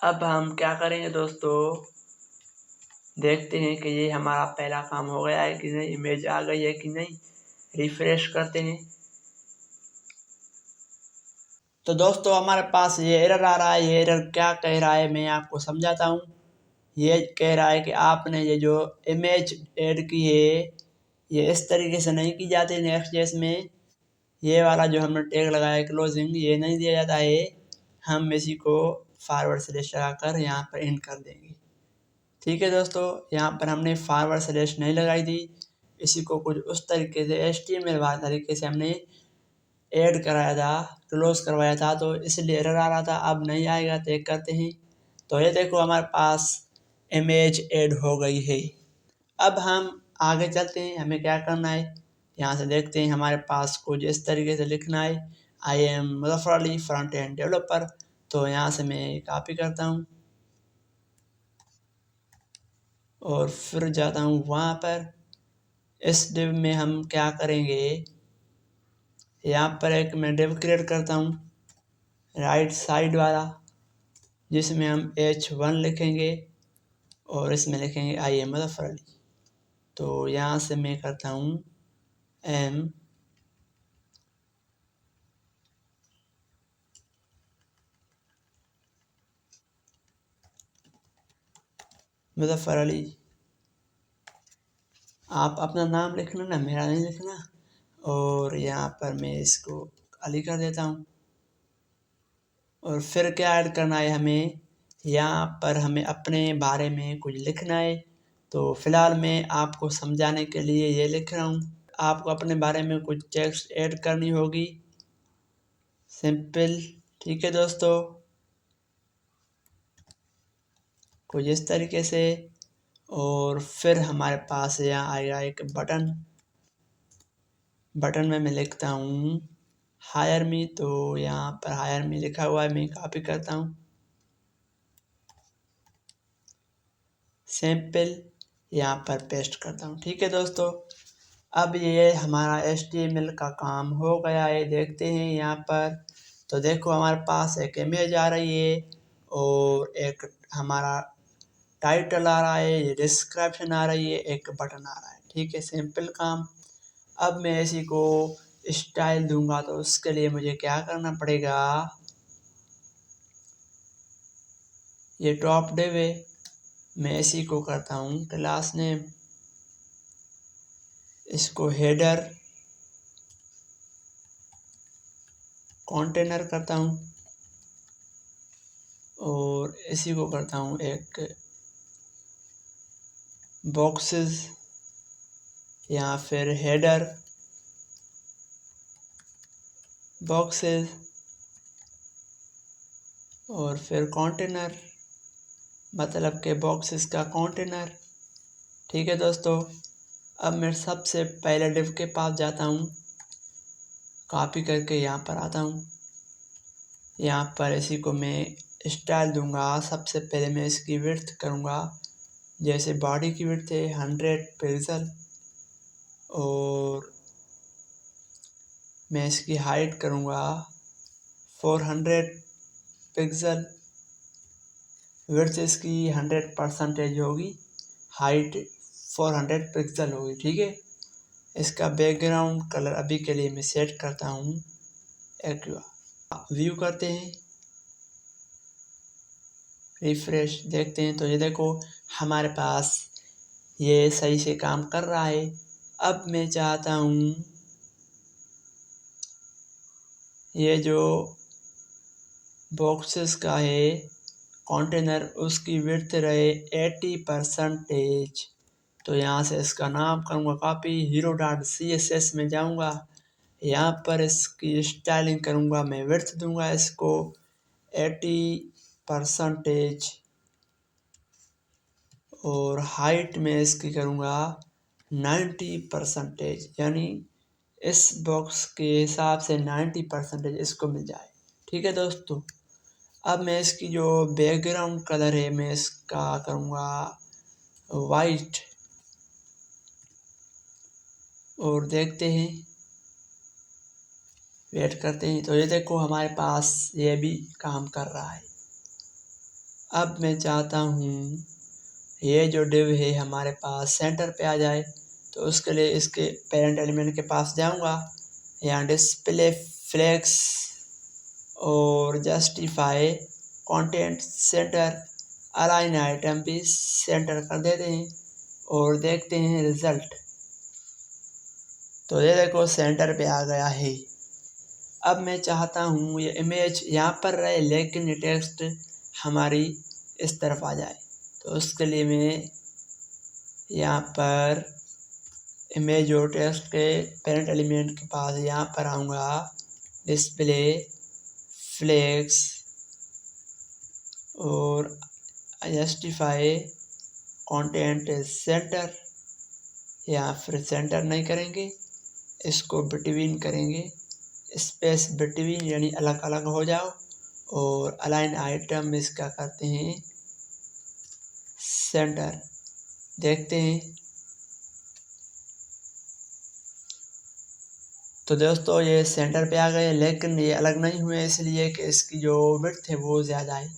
अब हम क्या करेंगे दोस्तों, देखते हैं कि ये हमारा पहला काम हो गया है कि नहीं, इमेज आ गई है कि नहीं। रिफ्रेश करते हैं। तो दोस्तों, हमारे पास ये एरर आ रहा है। ये एरर क्या कह रहा है, मैं आपको समझाता हूँ। ये कह रहा है कि आपने ये जो इमेज ऐड की है, ये इस तरीके से नहीं की जाती नेक्स्ट.जेएस में। ये वाला जो हमने टैग लगाया है क्लोजिंग, ये नहीं दिया जाता है। हम इसी को फॉरवर्ड / लगाकर यहाँ पर एंड कर देंगे। ठीक है दोस्तों, यहाँ पर हमने फॉरवर्ड / नहीं लगाई थी। इसी को कुछ उस तरीके से HTML वाले तरीके से हमने ऐड कराया था, क्लोज करवाया था, तो इसलिए एरर आ रहा था। अब नहीं आएगा, चेक करते हैं। तो ये देखो, हमारे पास इमेज ऐड हो गई है। अब हम आगे चलते हैं, हमें क्या करना है, यहाँ से देखते हैं। हमारे पास कुछ इस तरीके से लिखना है, I am Muzaffar Ali, front end developer. तो यहाँ से मैं कॉपी करता हूँ, और फिर जाता हूँ वहाँ पर। इस डिव में हम क्या करेंगे, यहाँ पर एक मैं डिव क्रिएट करता हूँ राइट साइड वाला, जिसमें हम H1 लिखेंगे, और इसमें लिखेंगे आई एम मुजफ्फर अली। तो यहाँ से मैं करता हूँ M मुजफ्फर अली। आप अपना नाम लिखना ना, मेरा नहीं लिखना। और यहाँ पर मैं इसको अली कर देता हूँ। और फिर क्या ऐड करना है हमें, यहाँ पर हमें अपने बारे में कुछ लिखना है। तो फिलहाल मैं आपको समझाने के लिए ये लिख रहा हूँ। आपको अपने बारे में कुछ टेक्स्ट ऐड करनी होगी, सिंपल। ठीक है दोस्तों, कुछ इस तरीके से। और फिर हमारे पास यहाँ आएगा एक बटन में मैं लिखता हूँ हायर मी। तो यहाँ पर हायर मी लिखा हुआ है, मैं कॉपी करता हूँ, सिंपल, यहाँ पर पेस्ट करता हूँ। ठीक है दोस्तों, अब ये हमारा HTML का काम हो गया है, देखते हैं यहाँ पर। तो देखो हमारे पास एक इमेज आ रही है और एक हमारा टाइटल आ रहा है, ये डिस्क्रिप्शन आ रही है, एक बटन आ रहा है। ठीक है, सिंपल काम। अब मैं इसी को स्टाइल दूंगा, तो उसके लिए मुझे क्या करना पड़ेगा, ये टॉप डिव है, मैं इसी को करता हूँ क्लास नेम, इसको हेडर कंटेनर करता हूँ और इसी को करता हूँ एक बॉक्सेस या फिर हेडर बॉक्सेस और फिर कंटेनर, मतलब के बॉक्सेस का कंटेनर। ठीक है दोस्तों, अब मैं सबसे पहले डिव के पास जाता हूँ, कॉपी करके यहाँ पर आता हूँ। यहाँ पर इसी को मैं स्टाइल दूंगा। सबसे पहले मैं इसकी विड्थ करूँगा, जैसे बॉडी की विड्थ है 100 पिक्सल, और मैं इसकी हाइट करूँगा 400 पिक्सल। विड्थ इसकी 100% होगी, हाइट 400 पिक्सल होगी। ठीक है, इसका बैकग्राउंड कलर अभी के लिए मैं सेट करता हूँ एक्वा। व्यू करते हैं, रिफ्रेश, देखते हैं तो ये देखो हमारे पास ये सही से काम कर रहा है। अब मैं चाहता हूँ ये जो बॉक्सेस का है कंटेनर, उसकी विड्थ रहे 80%। तो यहाँ से इसका नाम करूँगा कॉपी, hero.css में जाऊँगा, यहाँ पर इसकी स्टाइलिंग करूँगा, मैं विड्थ दूंगा इसको 80% और हाइट में इसकी करूँगा 90%, यानी इस बॉक्स के हिसाब से 90% इसको मिल जाए। ठीक है दोस्तों, अब मैं इसकी जो बैकग्राउंड कलर है मैं इसका करूँगा वाइट, और देखते हैं, वेट करते हैं। तो ये देखो हमारे पास ये भी काम कर रहा है। अब मैं चाहता हूँ ये जो डिव है हमारे पास सेंटर पे आ जाए, तो उसके लिए इसके पेरेंट एलिमेंट के पास जाऊँगा, यहाँ डिस्प्ले फ्लेक्स और justify content centre, align item भी सेंटर कर देते हैं और देखते हैं रिजल्ट। तो ये देखो सेंटर पे आ गया है। अब मैं चाहता हूँ ये इमेज यहाँ पर रहे, लेकिन ये टेक्स्ट हमारी इस तरफ आ जाए। तो उसके लिए मैं यहाँ पर इमेज और टेक्स्ट के पेरेंट एलिमेंट के पास यहाँ पर आऊँगा, डिस्प्ले फ्लेक्स और जस्टिफाई कंटेंट सेंटर, या फिर सेंटर नहीं करेंगे, इसको बिटवीन करेंगे, स्पेस बिटवीन, यानी अलग अलग हो जाओ, और अलाइन आइटम इसका करते हैं सेंटर। देखते हैं, तो दोस्तों ये सेंटर पे आ गए, लेकिन ये अलग नहीं हुए, इसलिए कि इसकी जो विड्थ है वो ज़्यादा है।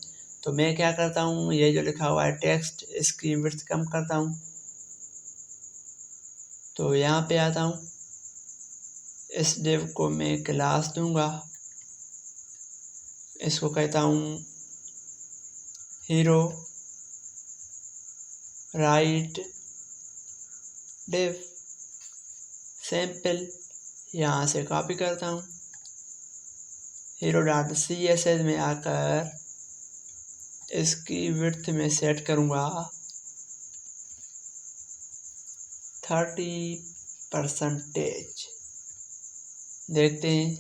तो मैं क्या करता हूँ, ये जो लिखा हुआ है टेक्स्ट, इसकी विड्थ कम करता हूँ। तो यहाँ पे आता हूँ, इस डिव को मैं क्लास दूंगा, इसको कहता हूँ हीरो राइट डिव सैम्पल, यहाँ से कॉपी करता हूँ, hero.css में आकर इसकी विड्थ में सेट करूँगा 30%। देखते हैं,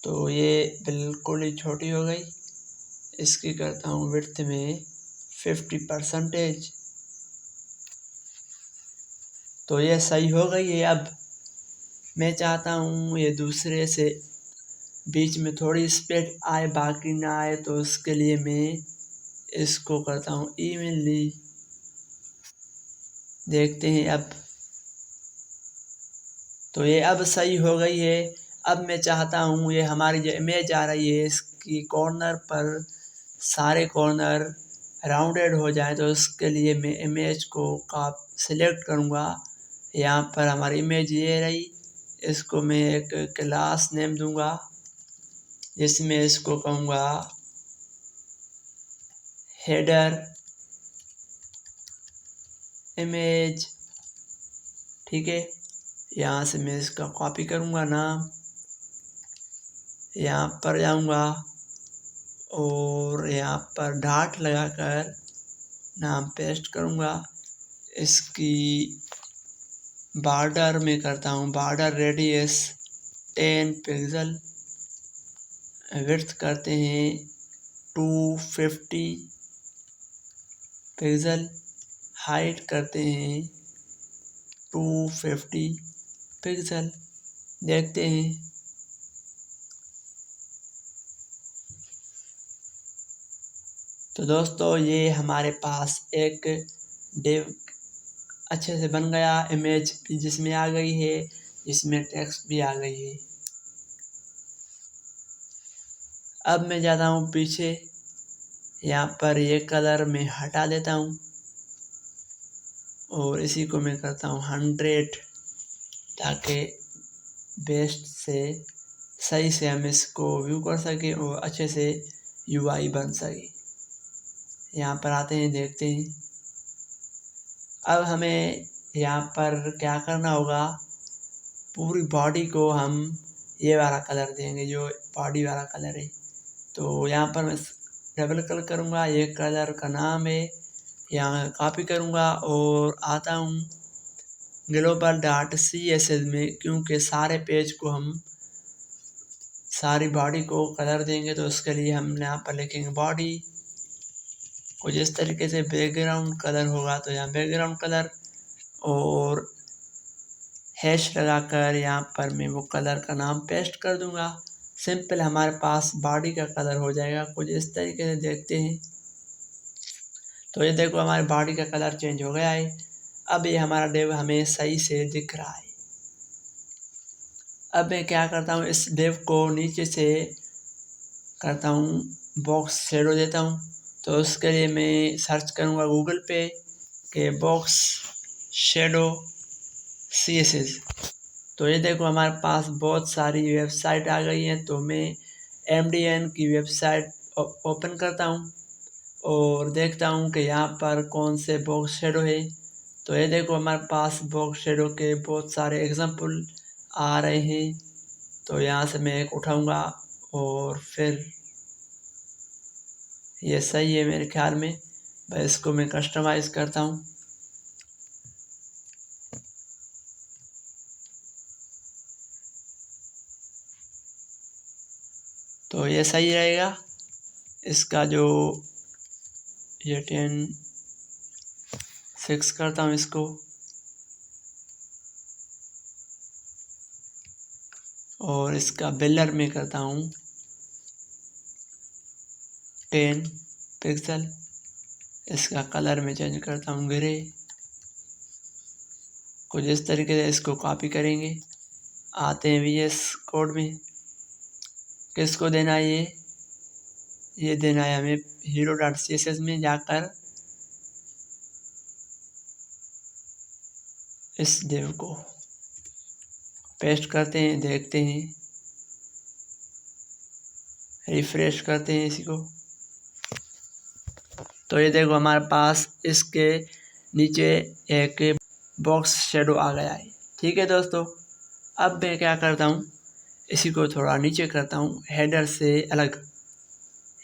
तो ये बिल्कुल ही छोटी हो गई। इसकी करता हूँ विड्थ में 50%। तो ये सही हो गई है। अब मैं चाहता हूँ ये दूसरे से बीच में थोड़ी स्पेस आए, बाकी ना आए, तो उसके लिए मैं इसको करता हूँ इवनली देखते हैं अब। तो ये अब सही हो गई है। अब मैं चाहता हूँ ये हमारी जो इमेज आ रही है इसकी कॉर्नर पर सारे कॉर्नर राउंडेड हो जाए, तो उसके लिए मैं इमेज को सिलेक्ट करूँगा। यहाँ पर हमारी इमेज ये रही। इसको मैं एक क्लास नेम दूंगा जिसमें इसको कहूँगा हेडर इमेज। ठीक है, यहाँ से मैं इसका कॉपी करूँगा नाम, यहाँ पर जाऊँगा और यहाँ पर डॉट लगाकर नाम पेस्ट करूँगा। इसकी बॉर्डर में करता हूँ, बॉर्डर रेडियस 10 पिक्सल, विड्थ करते हैं 250 पिक्सल, हाइट करते हैं 250 पिक्सल। देखते हैं। तो दोस्तों ये हमारे पास एक डिव अच्छे से बन गया, इमेज जिसमें आ गई है, जिसमें टेक्स्ट भी आ गई है। अब मैं जाता हूँ पीछे, यहाँ पर ये कलर मैं हटा देता हूँ और इसी को मैं करता हूँ 100 ताकि बेस्ट से सही से हम इसको व्यू कर सकें और अच्छे से यूआई बन सके। यहाँ पर आते हैं, देखते हैं। अब हमें यहाँ पर क्या करना होगा, पूरी बॉडी को हम ये वाला कलर देंगे जो बॉडी वाला कलर है। तो यहाँ पर मैं डबल क्लिक करूँगा, ये कलर का नाम है, यहाँ कॉपी करूँगा और आता हूँ global.css में, क्योंकि सारे पेज को हम सारी बॉडी को कलर देंगे तो उसके लिए हम यहाँ पर लिखेंगे बॉडी। कुछ इस तरीके से बैकग्राउंड कलर होगा, तो यहाँ बैकग्राउंड कलर और हैश लगाकर यहाँ पर मैं वो कलर का नाम पेस्ट कर दूंगा। सिंपल हमारे पास बॉडी का कलर हो जाएगा। कुछ इस तरीके से देखते हैं। तो ये देखो हमारी बॉडी का कलर चेंज हो गया है। अब ये हमारा डिव हमें सही से दिख रहा है। अब मैं क्या करता हूँ, इस डिव को नीचे से करता हूँ बॉक्स शेडो देता हूँ। तो उसके लिए मैं सर्च करूँगा गूगल पे के बॉक्स शेडो CSS। तो ये देखो हमारे पास बहुत सारी वेबसाइट आ गई हैं। तो मैं MDN की वेबसाइट ओपन करता हूँ और देखता हूँ कि यहाँ पर कौन से बॉक्स शेडो है। तो ये देखो हमारे पास बॉक्स शेडो के बहुत सारे एग्जांपल आ रहे हैं। तो यहाँ से मैं एक उठाऊँगा और फिर ये सही है मेरे ख्याल में, बस इसको मैं कस्टमाइज़ करता हूँ। तो ये सही रहेगा। इसका जो ये 10:6 करता हूँ इसको, और इसका बेलर में करता हूँ 10 पिक्सल। इसका कलर में चेंज करता हूँ ग्रे। कुछ इस तरीके से इसको कॉपी करेंगे। आते हैं VS कोड में, किसको देना है ये देना है हमें hero.css में जाकर इस डिव को पेस्ट करते हैं। देखते हैं, रिफ्रेश करते हैं इसी को। तो ये देखो हमारे पास इसके नीचे एक बॉक्स शेडो आ गया है। ठीक है दोस्तों, अब मैं क्या करता हूँ, इसी को थोड़ा नीचे करता हूँ हेडर से अलग,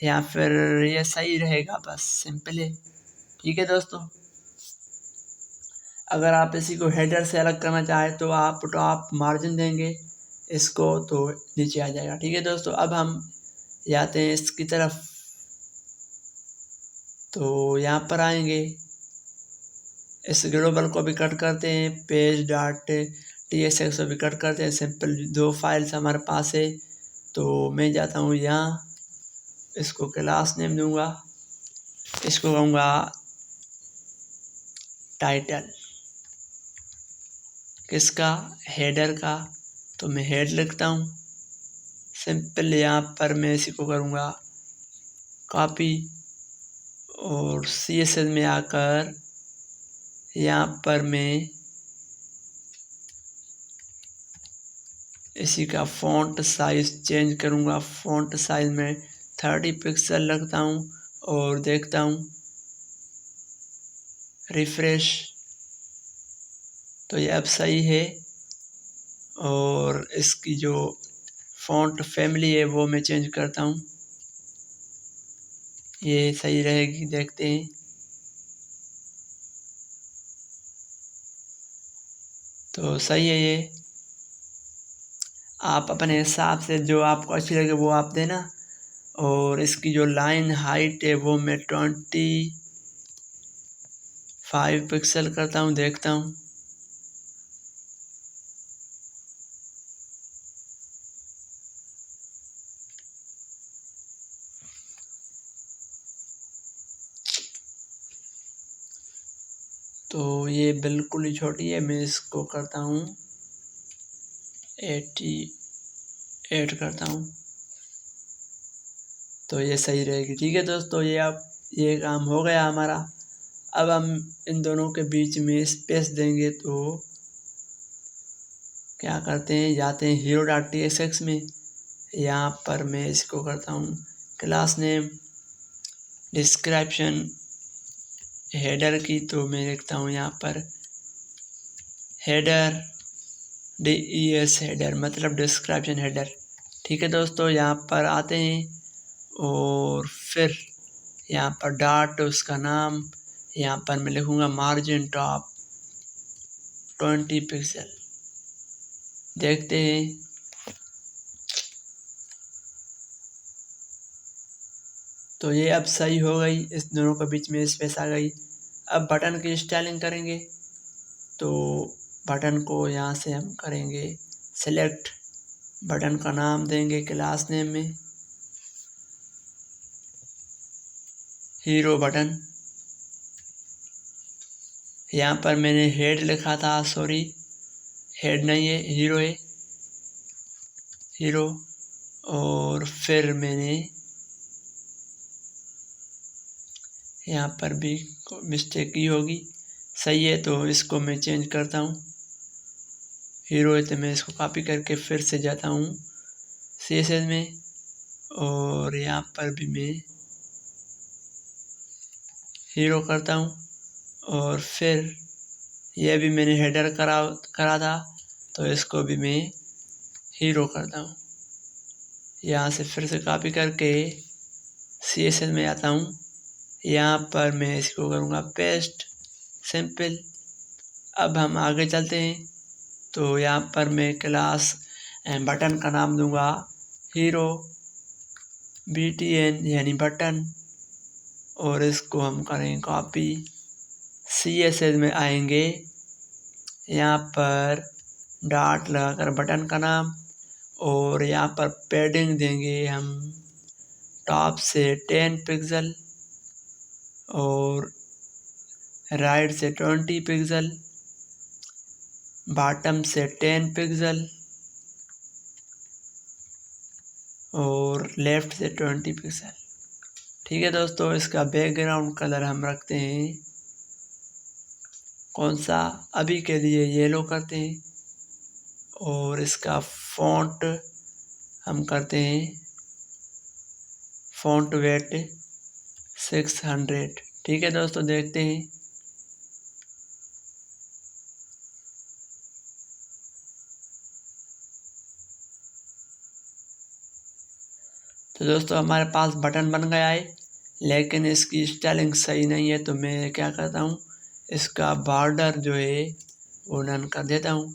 या फिर ये सही रहेगा, बस सिंपल है। ठीक है दोस्तों, अगर आप इसी को हेडर से अलग करना चाहें तो आप टॉप मार्जिन देंगे इसको तो नीचे आ जाएगा। ठीक है दोस्तों, अब हम जाते हैं इसकी तरफ। तो यहाँ पर आएंगे, इस ग्लोबल को भी कट करते हैं, page.tsx को भी कट करते हैं। सिंपल 2 फाइल्स हमारे पास है। तो मैं जाता हूँ यहाँ, इसको क्लास नेम दूंगा, इसको कहूँगा टाइटल। किसका, हेडर का। तो मैं हेड लिखता हूँ सिंपल। यहाँ पर मैं इसी को करूँगा कॉपी और CSS में आकर यहाँ पर मैं इसी का फ़ॉन्ट साइज़ चेंज करूँगा। फ़ॉन्ट साइज़ में 30 पिक्सल रखता हूँ और देखता हूँ रिफ्रेश, तो ये अब सही है। और इसकी जो फ़ॉन्ट फैमिली है वो मैं चेंज करता हूँ, ये सही रहेगी, देखते हैं। तो सही है ये। आप अपने हिसाब से जो आपको अच्छी लगे वो आप देना। और इसकी जो लाइन हाइट है वो मैं 25 पिक्सल करता हूँ, देखता हूँ। तो ये बिल्कुल ही छोटी है, मैं इसको करता हूँ 88 करता हूँ, तो ये सही रहेगी। ठीक है दोस्तों, ये अब ये काम हो गया हमारा। अब हम इन दोनों के बीच में स्पेस देंगे, तो क्या करते हैं, जाते हैं hero.tsx में। यहाँ पर मैं इसको करता हूँ क्लास नेम, डिस्क्रिप्शन हेडर की, तो मैं लिखता हूँ यहाँ पर हेडर, DES हेडर मतलब डिस्क्रिप्शन हेडर। ठीक है दोस्तों, यहाँ पर आते हैं और फिर यहाँ पर डॉट उसका नाम, यहाँ पर मैं लिखूँगा मार्जिन टॉप 20 पिक्सल, देखते हैं। तो ये अब सही हो गई, इस दोनों के बीच में स्पेस आ गई। अब बटन की स्टाइलिंग करेंगे, तो बटन को यहाँ से हम करेंगे सेलेक्ट, बटन का नाम देंगे क्लास नेम में हीरो बटन। यहाँ पर मैंने हेड लिखा था, सॉरी हेड नहीं है, हीरो है, हीरो। और फिर मैंने यहाँ पर भी मिस्टेक की होगी, सही है, तो इसको मैं चेंज करता हूँ। हीरो है तो मैं इसको कॉपी करके फिर से जाता हूँ CSS में, और यहाँ पर भी मैं हीरो करता हूँ। और फिर यह भी मैंने हेडर करा था, तो इसको भी मैं हीरो करता हूँ। यहाँ से फिर से कॉपी करके CSS में आता हूँ, यहाँ पर मैं इसको करूँगा पेस्ट, सिंपल। अब हम आगे चलते हैं, तो यहाँ पर मैं क्लास बटन का नाम दूंगा हीरो BTN यानी बटन, और इसको हम करें कॉपी। CSS में आएंगे, यहाँ पर डॉट लगाकर बटन का नाम, और यहाँ पर पैडिंग देंगे हम टॉप से 10 पिक्सल और राइट से 20 पिक्सल, बॉटम से 10 पिक्सल और लेफ़्ट से 20 पिक्सल। ठीक है दोस्तों, इसका बैकग्राउंड कलर हम रखते हैं कौन सा, अभी के लिए येलो करते हैं। और इसका फ़ॉन्ट हम करते हैं फ़ॉन्ट वेट 600। ठीक है दोस्तों, देखते हैं। तो दोस्तों हमारे पास बटन बन गया है, लेकिन इसकी स्टाइलिंग सही नहीं है, तो मैं क्या करता हूँ, इसका बॉर्डर जो है वो नन कर देता हूँ।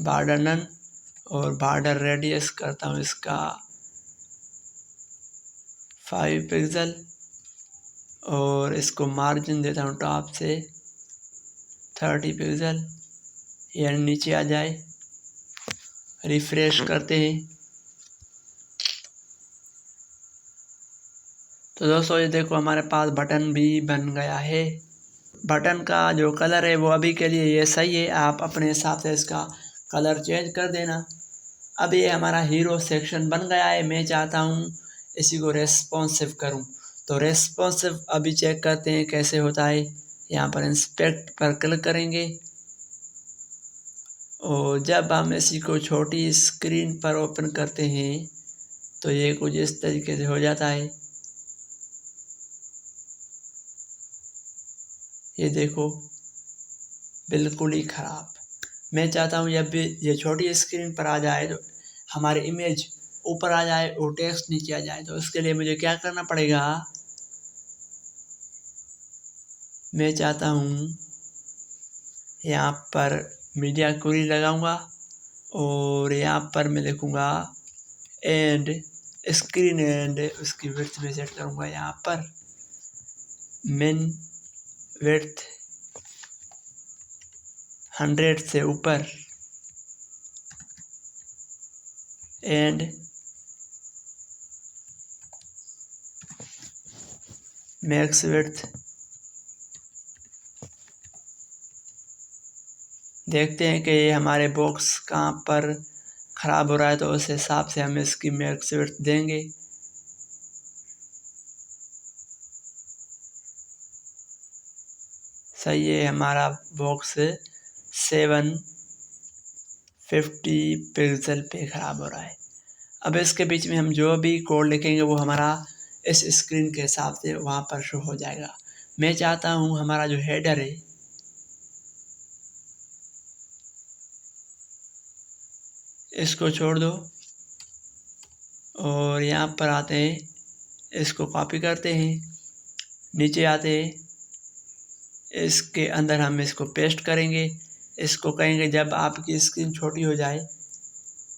बॉर्डर नन, और बॉर्डर रेडियस करता हूँ इसका 5 पिक्सल, और इसको मार्जिन देता हूँ टॉप से 30 पिक्सल, यानी नीचे आ जाए। रिफ्रेश करते हैं, तो दोस्तों ये देखो हमारे पास बटन भी बन गया है। बटन का जो कलर है वो अभी के लिए ये सही है, आप अपने हिसाब से इसका कलर चेंज कर देना। अब ये हमारा हीरो सेक्शन बन गया है। मैं चाहता हूँ इसी को रेस्पॉन्सिव करूँ, तो रेस्पॉन्सिव अभी चेक करते हैं कैसे होता है। यहाँ पर इंस्पेक्ट पर क्लिक करेंगे और जब हम इसी को छोटी स्क्रीन पर ओपन करते हैं तो ये कुछ इस तरीके से हो जाता है। ये देखो बिल्कुल ही ख़राब। मैं चाहता हूँ जब भी ये छोटी स्क्रीन पर आ जाए तो हमारी इमेज ऊपर आ जाए और टेक्स्ट नीचे आ जाए। तो उसके लिए मुझे क्या करना पड़ेगा, मैं चाहता हूँ यहाँ पर मीडिया क्वेरी लगाऊंगा और यहाँ पर मैं लिखूँगा एंड स्क्रीन एंड उसकी विड्थ में सेट करूँगा यहाँ पर मिन विड्थ 100 से ऊपर एंड मैक्स विड्थ। देखते हैं कि ये हमारे बॉक्स कहाँ पर ख़राब हो रहा है, तो उस हिसाब से हम इसकी मैक्स विड्थ देंगे। सही है, हमारा बॉक्स 750 पिक्सल पे ख़राब हो रहा है। अब इसके बीच में हम जो भी कोड लिखेंगे वो हमारा इस स्क्रीन के हिसाब से वहाँ पर शो हो जाएगा। मैं चाहता हूँ हमारा जो हेडर है इसको छोड़ दो और यहाँ पर आते हैं, इसको कॉपी करते हैं, नीचे आते हैं, इसके अंदर हम इसको पेस्ट करेंगे। इसको कहेंगे जब आपकी स्क्रीन छोटी हो जाए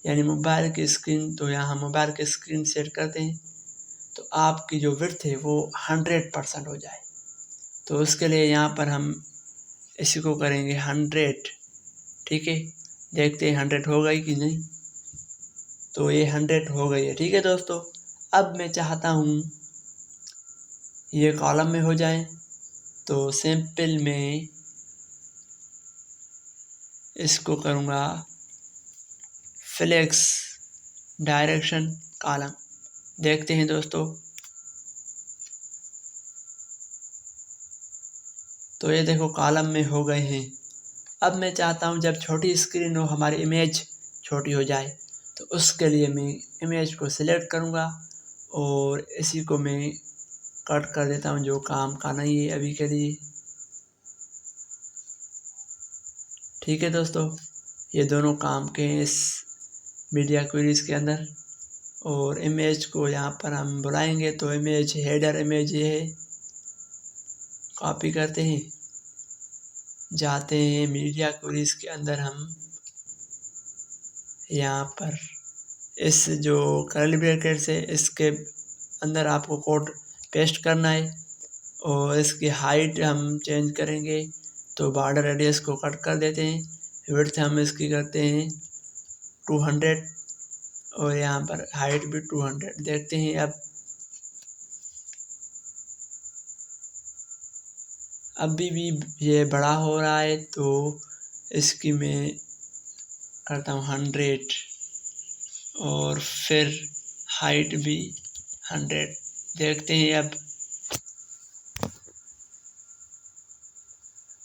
यानी मोबाइल की स्क्रीन, तो यहाँ हम मोबाइल की स्क्रीन सेट करते हैं तो आपकी जो विड्थ है वो 100% हो जाए। तो उसके लिए यहाँ पर हम इसी को करेंगे 100। ठीक है, देखते हैं 100 हो गई कि नहीं। तो ये 100 हो गई है। ठीक है दोस्तों, अब मैं चाहता हूँ ये कॉलम में हो जाए, तो सैम्पल में इसको करूँगा फ्लेक्स डायरेक्शन कॉलम। देखते हैं दोस्तों, तो ये देखो कॉलम में हो गए हैं। अब मैं चाहता हूँ जब छोटी स्क्रीन हो हमारी इमेज छोटी हो जाए, तो उसके लिए मैं इमेज को सिलेक्ट करूँगा और इसी को मैं कट कर देता हूँ जो काम का नहीं है अभी के लिए। ठीक है दोस्तों, ये दोनों काम के हैं इस मीडिया क्वेरीज के अंदर। और इमेज को यहाँ पर हम बुलाएंगे तो इमेज हेडर इमेज ये है, कॉपी करते हैं, जाते हैं मीडिया क्वेरीज के अंदर, हम यहाँ पर इस जो कर्ली ब्रैकेट है इसके अंदर आपको कोड पेस्ट करना है और इसकी हाइट हम चेंज करेंगे। तो बॉर्डर रेडियस को कट कर देते हैं, विड्थ हम इसकी करते हैं 200 और यहाँ पर हाइट भी 200। देखते हैं अब अभी भी ये बड़ा हो रहा है, तो इसकी मैं करता हूँ 100 और फिर हाइट भी 100। देखते हैं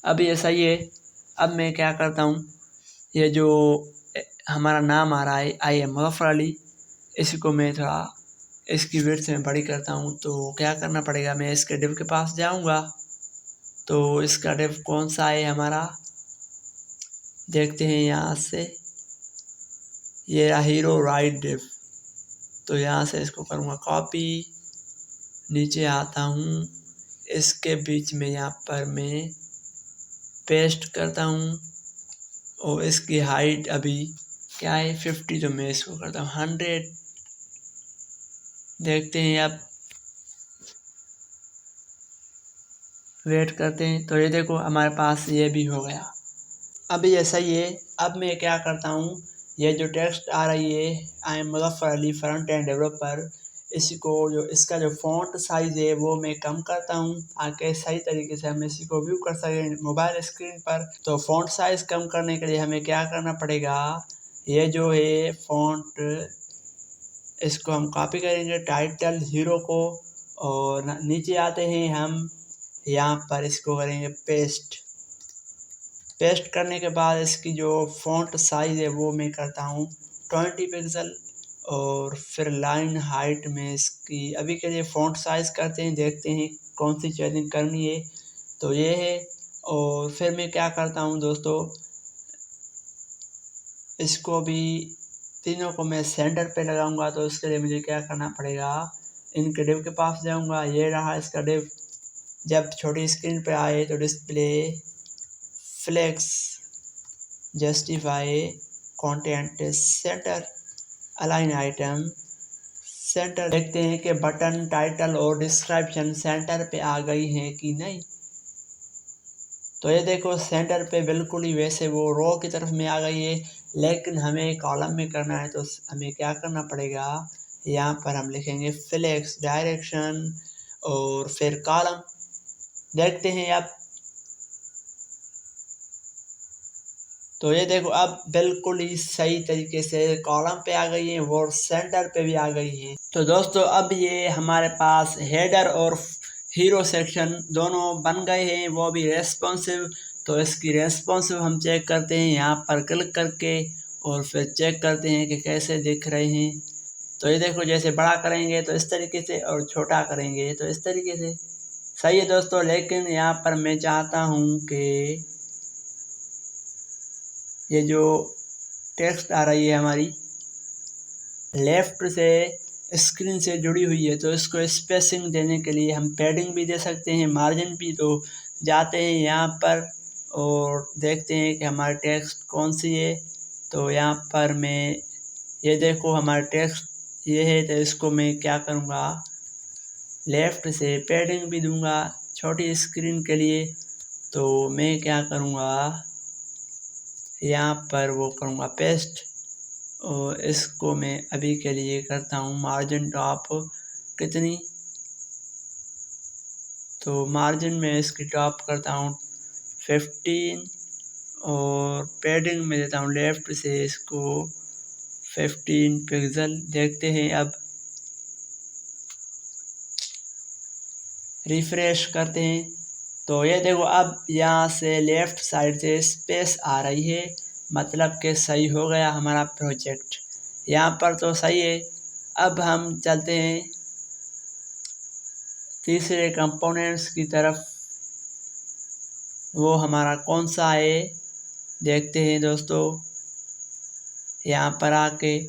अब ये सही है। अब मैं क्या करता हूँ, ये जो हमारा नाम आ रहा है आई एम मुज़फ़्फ़र अली, इसको मैं थोड़ा इसकी विड्थ में बड़ी करता हूँ। तो क्या करना पड़ेगा, मैं इसके डिव के पास जाऊँगा। तो इसका डिव कौन सा है हमारा, देखते हैं यहाँ से, ये रहा हीरो राइट डिव। तो यहाँ से इसको करूँगा कॉपी, नीचे आता हूँ, इसके बीच में यहाँ पर मैं पेस्ट करता हूँ और इसकी हाइट अभी क्या है 50, तो मैं इसको करता हूँ 100। देखते हैं अब, वेट करते हैं। तो ये देखो हमारे पास ये भी हो गया। अभी ऐसा ही है। अब मैं क्या करता हूँ, ये जो टेक्स्ट आ रही है I am Muzaffar Ali front end developer, इसी को जो इसका जो फ़ॉन्ट साइज़ है वो मैं कम करता हूँ ताकि सही तरीके से हम इसी को व्यू कर सकें मोबाइल स्क्रीन पर। तो फ़ॉन्ट साइज़ कम करने के लिए हमें क्या करना पड़ेगा, ये जो है फ़ॉन्ट इसको हम कॉपी करेंगे टाइटल हीरो को और नीचे आते हैं हम यहाँ पर इसको करेंगे पेस्ट। पेस्ट करने के बाद इसकी जो फ़ॉन्ट साइज़ है वो मैं करता हूँ 20 पिक्सल और फिर लाइन हाइट में इसकी अभी के लिए फ़ॉन्ट साइज़ करते हैं, देखते हैं कौन सी चेंजिंग करनी है। तो ये है और फिर मैं क्या करता हूँ दोस्तों, इसको भी तीनों को मैं सेंटर पे लगाऊंगा। तो उसके लिए मुझे क्या करना पड़ेगा, इनके डिव के पास जाऊंगा, ये रहा इसका डिव। जब छोटी स्क्रीन पे आए तो display, flex, justify, content, centre, align item, centre. देखते हैं कि बटन, टाइटल और डिस्क्रिप्शन सेंटर पे आ गई हैं कि नहीं। तो ये देखो सेंटर पे बिल्कुल ही वैसे वो रो की तरफ में आ गई है, लेकिन हमें कॉलम में करना है। तो हमें क्या करना पड़ेगा, यहाँ पर हम लिखेंगे फ्लेक्स डायरेक्शन और फिर कॉलम। देखते हैं अब, तो ये देखो अब बिल्कुल ही सही तरीके से कॉलम पे आ गई है और सेंटर पे भी आ गई है। तो दोस्तों अब ये हमारे पास हेडर और हीरो सेक्शन दोनों बन गए हैं, वो भी रेस्पॉन्सिव। तो इसकी रेस्पॉन्सिव हम चेक करते हैं यहाँ पर क्लिक करके और फिर चेक करते हैं कि कैसे दिख रहे हैं। तो ये देखो जैसे बड़ा करेंगे तो इस तरीके से और छोटा करेंगे तो इस तरीके से सही है दोस्तों। लेकिन यहाँ पर मैं चाहता हूँ कि ये जो टेक्स्ट आ रही है हमारी लेफ़्ट से स्क्रीन से जुड़ी हुई है, तो इसको स्पेसिंग देने के लिए हम पैडिंग भी दे सकते हैं, मार्जिन भी। तो जाते हैं यहाँ पर और देखते हैं कि हमारी टेक्स्ट कौन सी है। तो यहाँ पर मैं ये देखो हमारा टेक्स्ट ये है, तो इसको मैं क्या करूँगा, लेफ़्ट से पैडिंग भी दूँगा छोटी स्क्रीन के लिए। तो मैं क्या करूँगा, यहाँ पर वो करूँगा पेस्ट और इसको मैं अभी के लिए करता हूँ मार्जिन टॉप कितनी, तो मार्जिन में इसकी टॉप करता हूँ 15 और पैडिंग में देता हूँ लेफ़्ट से इसको 15 पिक्सल। देखते हैं अब, रिफ्रेश करते हैं। तो ये देखो अब यहाँ से लेफ़्ट साइड से स्पेस आ रही है, मतलब कि सही हो गया हमारा प्रोजेक्ट। यहाँ पर तो सही है। अब हम चलते हैं तीसरे कंपोनेंट्स की तरफ, वो हमारा कौन सा है देखते हैं दोस्तों। यहाँ पर आके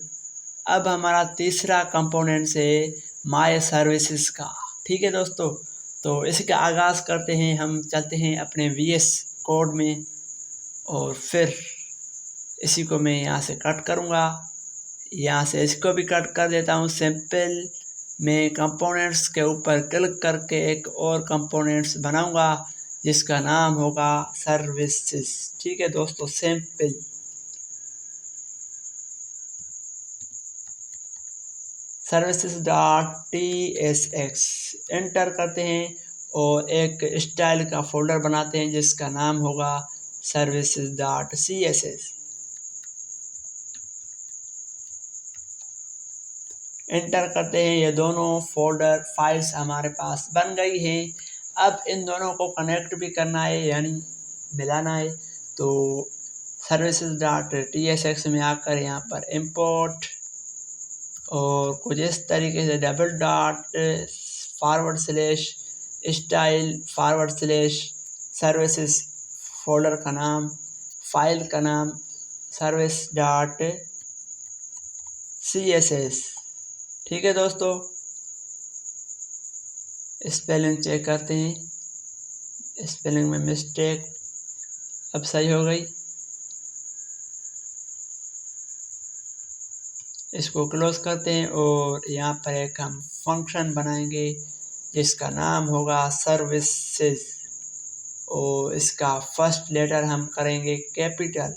अब हमारा तीसरा कंपोनेंट्स है माय सर्विसेज का। ठीक है दोस्तों, तो इसका आगाज़ करते हैं। हम चलते हैं अपने VS कोड में और फिर इसी को मैं यहाँ से कट करूँगा, यहाँ से इसको भी कट कर देता हूँ। सिंपल मैं कंपोनेंट्स के ऊपर क्लिक करके एक और कंपोनेंट्स बनाऊँगा जिसका नाम होगा सर्विसेज। ठीक है दोस्तों, सिंपल services.tsx एंटर करते हैं और एक स्टाइल का फोल्डर बनाते हैं जिसका नाम होगा services.css। एंटर करते हैं, ये दोनों फोल्डर फाइल्स हमारे पास बन गई हैं। अब इन दोनों को कनेक्ट भी करना है यानी मिलाना है। तो services.tsx में आकर यहाँ पर इंपोर्ट और कुछ इस तरीके से $/style// सर्विसेज, फोल्डर का नाम, फाइल का नाम service.css। ठीक है दोस्तों, स्पेलिंग चेक करते हैं, स्पेलिंग में मिस्टेक, अब सही हो गई। इसको क्लोज करते हैं और यहाँ पर एक हम फंक्शन बनाएंगे जिसका नाम होगा सर्विसेज और इसका फर्स्ट लेटर हम करेंगे कैपिटल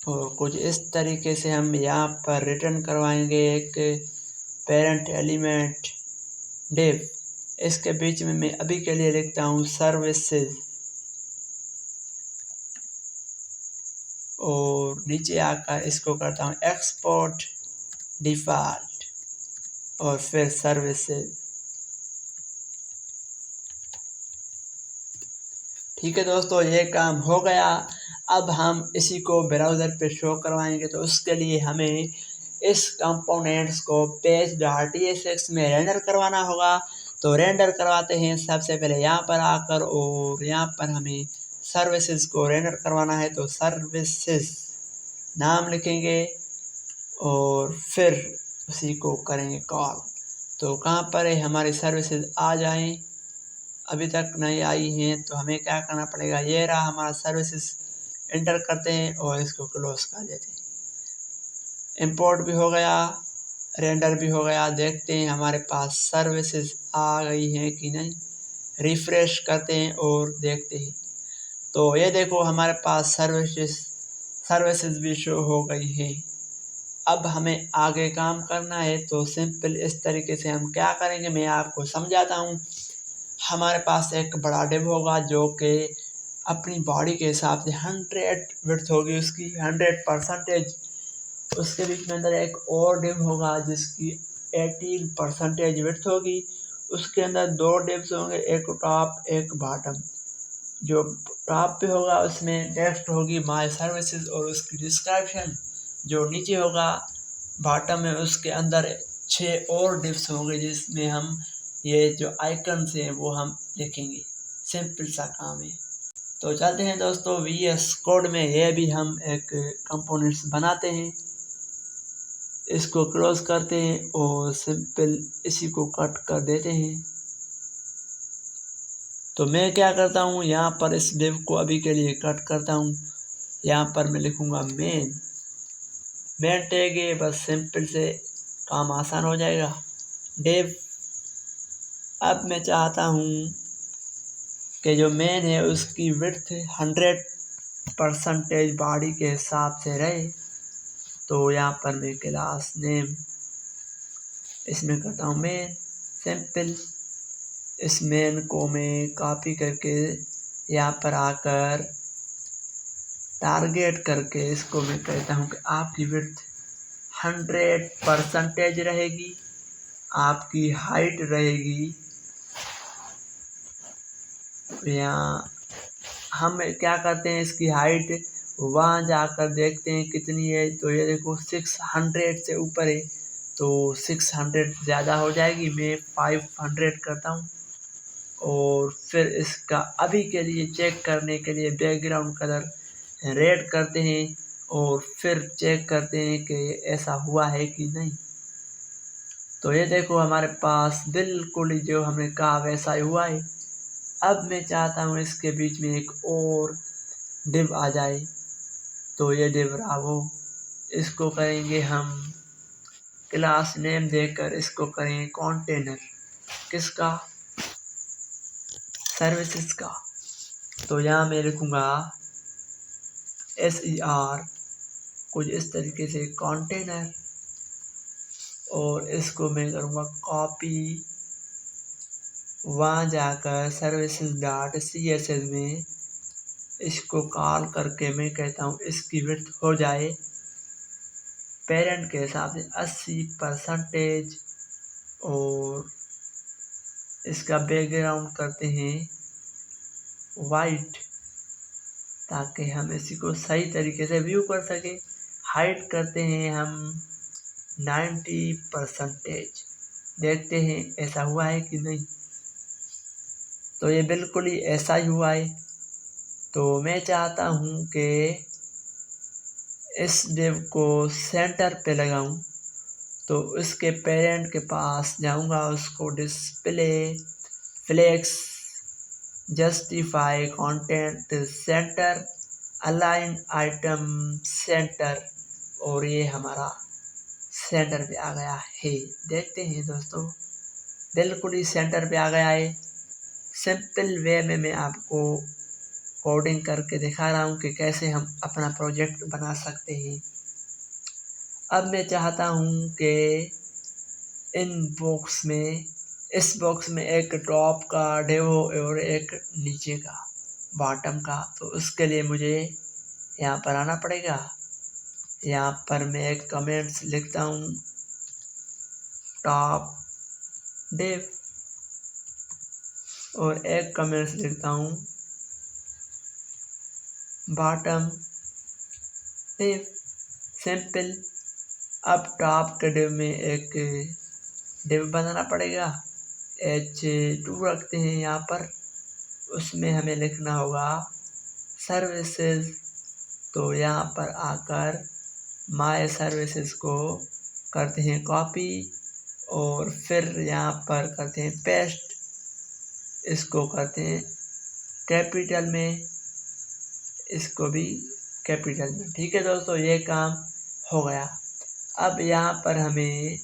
और कुछ इस तरीके से हम यहाँ पर रिटर्न करवाएंगे एक पेरेंट एलिमेंट डिव। इसके बीच में मैं अभी के लिए लिखता हूँ सर्विसेज और नीचे आकर इसको करता हूँ एक्सपोर्ट डिफ़ॉल्ट और फिर सर्विसेज। ठीक है दोस्तों, ये काम हो गया। अब हम इसी को ब्राउज़र पे शो करवाएंगे, तो उसके लिए हमें इस कंपोनेंट्स को page.tsx में रेंडर करवाना होगा। तो रेंडर करवाते हैं सबसे पहले यहाँ पर आकर, और यहाँ पर हमें सर्विसेज को रेंडर करवाना है। तो सर्विसेज नाम लिखेंगे और फिर उसी को करेंगे कॉल। तो कहाँ पर है हमारी सर्विसेज, आ जाएं, अभी तक नहीं आई हैं तो हमें क्या करना पड़ेगा। ये रहा हमारा सर्विसेज, एंटर करते हैं और इसको क्लोज कर देते हैं। इंपोर्ट भी हो गया, रेंडर भी हो गया। देखते हैं हमारे पास सर्विसेज आ गई हैं कि नहीं। रिफ्रेश करते हैं और देखते हैं। तो ये देखो हमारे पास सर्विसेज भी शो हो गई है। अब हमें आगे काम करना है, तो सिंपल इस तरीके से हम क्या करेंगे मैं आपको समझाता हूँ। हमारे पास एक बड़ा डिव होगा जो कि अपनी बॉडी के हिसाब से 100 विड्थ होगी उसकी, 100%। उसके बीच में अंदर एक और डिव होगा जिसकी 18% विड्थ होगी। उसके अंदर दो डिव्स होंगे, एक टॉप एक बॉटम। जो टॉप पे होगा उसमें टेक्स्ट होगी माय सर्विसेज और उसकी डिस्क्रिप्शन। जो नीचे होगा बॉटम में, उसके अंदर 6 और डिव्स होंगे जिसमें हम ये जो आइकन हैं वो हम लिखेंगे। सिंपल सा काम है। तो चलते हैं दोस्तों VS कोड में, ये भी हम एक कंपोनेंट्स बनाते हैं। इसको क्लोज करते हैं और सिंपल इसी को कट कर देते हैं। तो मैं क्या करता हूँ, यहाँ पर इस डिव को अभी के लिए कट करता हूँ। यहाँ पर मैं लिखूँगा मेन टैग है, बस सिंपल से काम आसान हो जाएगा। डिव, अब मैं चाहता हूँ कि जो मेन है उसकी विड्थ 100% बॉडी के हिसाब से रहे। तो यहाँ पर मैं क्लास नेम इसमें करता हूँ मेन। सिंपल इस मेन को मैं कॉपी करके यहाँ पर आकर टारगेट करके इसको मैं कहता हूँ कि आपकी विड्थ 100% रहेगी, आपकी हाइट रहेगी। यहाँ हम क्या करते हैं, इसकी हाइट वहाँ जाकर देखते हैं कितनी है। तो ये देखो 600 से ऊपर है, तो 600 ज़्यादा हो जाएगी। मैं 500 करता हूँ और फिर इसका अभी के लिए चेक करने के लिए बैकग्राउंड कलर रेड करते हैं और फिर चेक करते हैं कि ऐसा हुआ है कि नहीं। तो ये देखो हमारे पास बिल्कुल जो हमने कहा वैसा ही हुआ है। अब मैं चाहता हूँ इसके बीच में एक और डिव आ जाए। तो ये डिव रहा वो, इसको करेंगे हम क्लास नेम देकर इसको करेंगे कंटेनर। किसका, सर्विसेज का। तो यहाँ मैं लिखूँगा SER कुछ इस तरीके से कंटेनर, और इसको मैं करूँगा कॉपी, वहाँ जाकर services.css में इसको कॉल करके मैं कहता हूँ इसकी विड्थ हो जाए पेरेंट के हिसाब से 80%। और इसका बैकग्राउंड करते हैं वाइट, ताकि हम इसी को सही तरीके से व्यू कर सके। हाइट करते हैं हम 90%। देखते हैं ऐसा हुआ है कि नहीं। तो ये बिल्कुल ही ऐसा ही हुआ है। तो मैं चाहता हूँ कि इस डिव को सेंटर पे लगाऊं। तो उसके पेरेंट के पास जाऊंगा, उसको display flex justify content centre align item centre, और ये हमारा सेंटर पे आ गया है। देखते हैं दोस्तों, बिल्कुल ही सेंटर पे आ गया है। सिंपल वे में मैं आपको कोडिंग करके दिखा रहा हूँ कि कैसे हम अपना प्रोजेक्ट बना सकते हैं। अब मैं चाहता हूँ कि इस बॉक्स में एक टॉप का डिव हो और एक नीचे का बॉटम का। तो उसके लिए मुझे यहाँ पर आना पड़ेगा। यहाँ पर मैं एक कमेंट्स लिखता हूँ, टॉप डिव, और एक कमेंट्स लिखता हूँ, बॉटम डिव। सिंपल। अब टॉप के डिव में एक डिव बनाना पड़ेगा। H2 रखते हैं यहाँ पर। उसमें हमें लिखना होगा सर्विसेज। तो यहाँ पर आकर माय सर्विसेज को करते हैं कॉपी और फिर यहाँ पर करते हैं पेस्ट। इसको करते हैं कैपिटल में, इसको भी कैपिटल में। ठीक है दोस्तों, ये काम हो गया। अब यहाँ पर हमें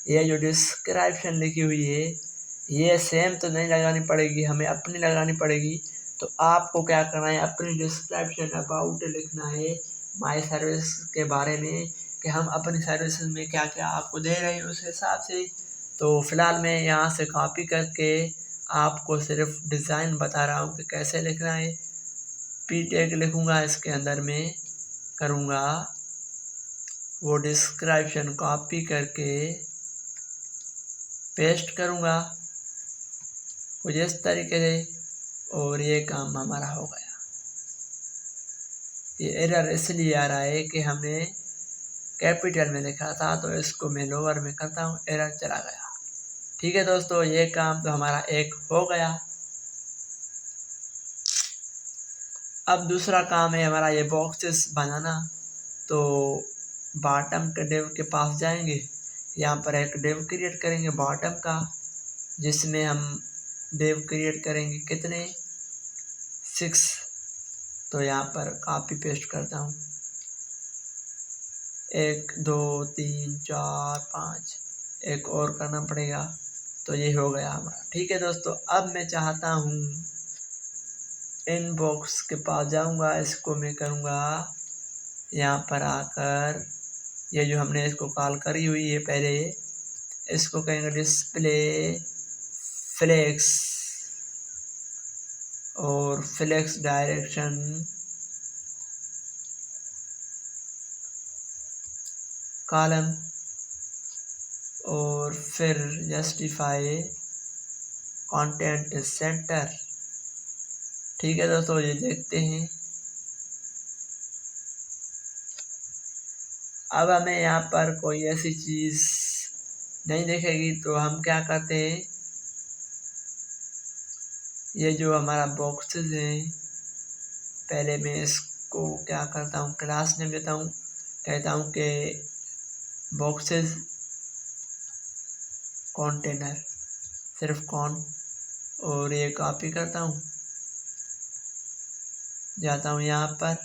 ये जो डिस्क्रिप्शन लिखी हुई है ये सेम तो नहीं लगानी पड़ेगी, हमें अपनी लगानी पड़ेगी। तो आपको क्या करना है, अपनी डिस्क्रिप्शन अबाउट लिखना है माय सर्विस के बारे में, कि हम अपनी सर्विस में क्या क्या आपको दे रहे हैं उस हिसाब से। तो फिलहाल मैं यहाँ से कॉपी करके आपको सिर्फ डिज़ाइन बता रहा हूँ कि कैसे लिखना है। पी टैग लिखूँगा, इसके अंदर में करूँगा वो डिस्क्रिप्शन कॉपी करके पेस्ट करूँगा कुछ इस तरीके से, और ये काम हमारा हो गया। ये एरर इसलिए आ रहा है कि हमने कैपिटल में लिखा था, तो इसको मैं लोअर में करता हूँ, एरर चला गया। ठीक है दोस्तों, ये काम तो हमारा एक हो गया। अब दूसरा काम है हमारा ये बॉक्सेस बनाना। तो बॉटम के डिव के पास जाएंगे, यहाँ पर एक डिव क्रिएट करेंगे बॉटम का, जिसमें हम डिव क्रिएट करेंगे कितने, 6। तो यहाँ पर कॉपी पेस्ट करता हूँ, 1 2 3 4 5, एक और करना पड़ेगा। तो ये हो गया हमारा। ठीक है दोस्तों, अब मैं चाहता हूँ इनबॉक्स के पास जाऊँगा, इसको मैं करूँगा यहाँ पर आकर, ये जो हमने इसको कॉल करी हुई है पहले, इसको कहेंगे डिस्प्ले फ्लेक्स, और फ्लेक्स डायरेक्शन कॉलम, और फिर जस्टिफाई कंटेंट सेंटर। ठीक है दोस्तों, ये देखते हैं। अब हमें यहाँ पर कोई ऐसी चीज़ नहीं दिखेगी, तो हम क्या करते हैं, ये जो हमारा बॉक्सेस हैं, पहले मैं इसको क्या करता हूँ, क्लास नेम देता हूँ, कहता हूँ कि बॉक्सेस कंटेनर, सिर्फ कॉन, और ये कॉपी करता हूँ, जाता हूँ यहाँ पर,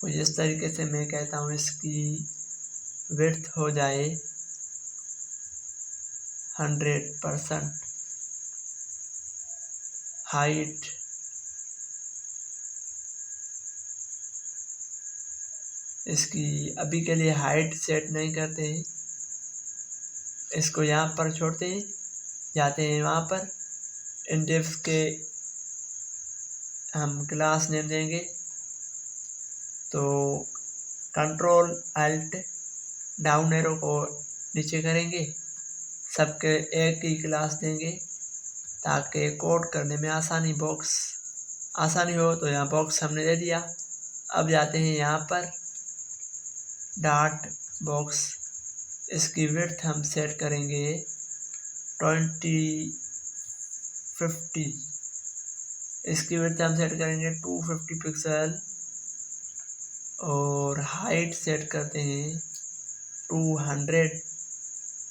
कुछ इस तरीके से मैं कहता हूँ इसकी विड्थ हो जाए 100%, हाइट इसकी अभी के लिए हाइट सेट नहीं करते हैं, इसको यहाँ पर छोड़ते हैं, जाते हैं वहाँ पर इंडेक्स के हम क्लास नेम देंगे। तो कंट्रोल अल्ट डाउन एरो को नीचे करेंगे, सबके एक ही क्लास देंगे ताकि कोड करने में आसानी हो। तो यहाँ बॉक्स हमने दे दिया। अब जाते हैं यहाँ पर डॉट बॉक्स, इसकी विड्थ हम सेट करेंगे 2050, इसकी विड्थ हम सेट करेंगे 250 पिक्सल, और हाइट सेट करते हैं 200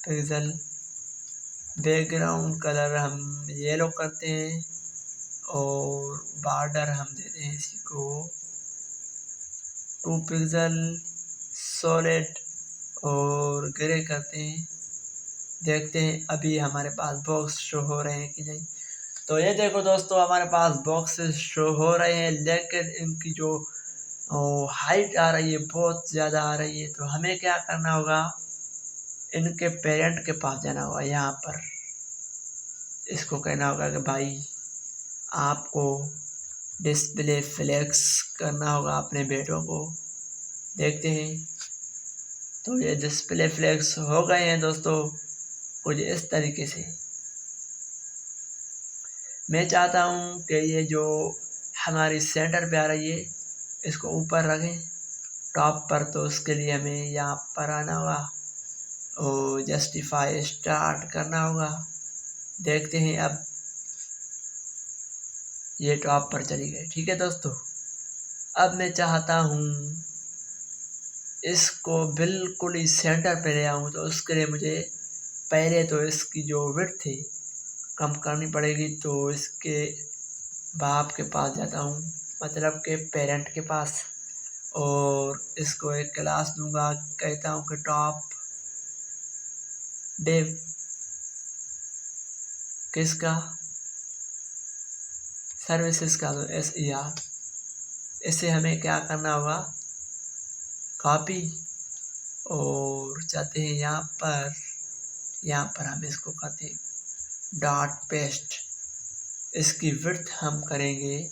पिक्सल। बैकग्राउंड कलर हम येलो करते हैं, और बॉर्डर हम देते हैं इसी को 2 पिक्सल, सॉलिड और ग्रे करते हैं। देखते हैं अभी हमारे पास बॉक्स शो हो रहे हैं कि नहीं। तो ये देखो दोस्तों हमारे पास बॉक्सेस शो हो रहे हैं, लेकिन इनकी जो हाइट आ रही है बहुत ज़्यादा आ रही है। तो हमें क्या करना होगा, इनके पेरेंट के पास जाना होगा। यहाँ पर इसको कहना होगा कि भाई आपको डिस्प्ले फ्लेक्स करना होगा अपने बेटों को। देखते हैं, तो ये डिस्प्ले फ्लेक्स हो गए हैं दोस्तों कुछ इस तरीके से। मैं चाहता हूँ कि ये जो हमारी सेंटर पे आ रही है इसको ऊपर रखें टॉप पर। तो उसके लिए हमें यहाँ पर आना होगा और जस्टिफाई स्टार्ट करना होगा। देखते हैं, अब ये टॉप पर चली गई। ठीक है दोस्तों, अब मैं चाहता हूँ इसको बिल्कुल ही सेंटर पे ले आऊँ। तो उसके लिए मुझे पहले तो इसकी जो विड्थ थी कम करनी पड़ेगी। तो इसके बाप के पास जाता हूँ, मतलब के पेरेंट के पास, और इसको एक क्लास दूंगा। कहता हूँ कि टॉप डिव किसका, सर्विसेज का, तो SER। इसे हमें क्या करना होगा, कॉपी, और चाहते हैं यहाँ पर हम इसको करते हैं डॉट पेस्ट। इसकी विड्थ हम करेंगे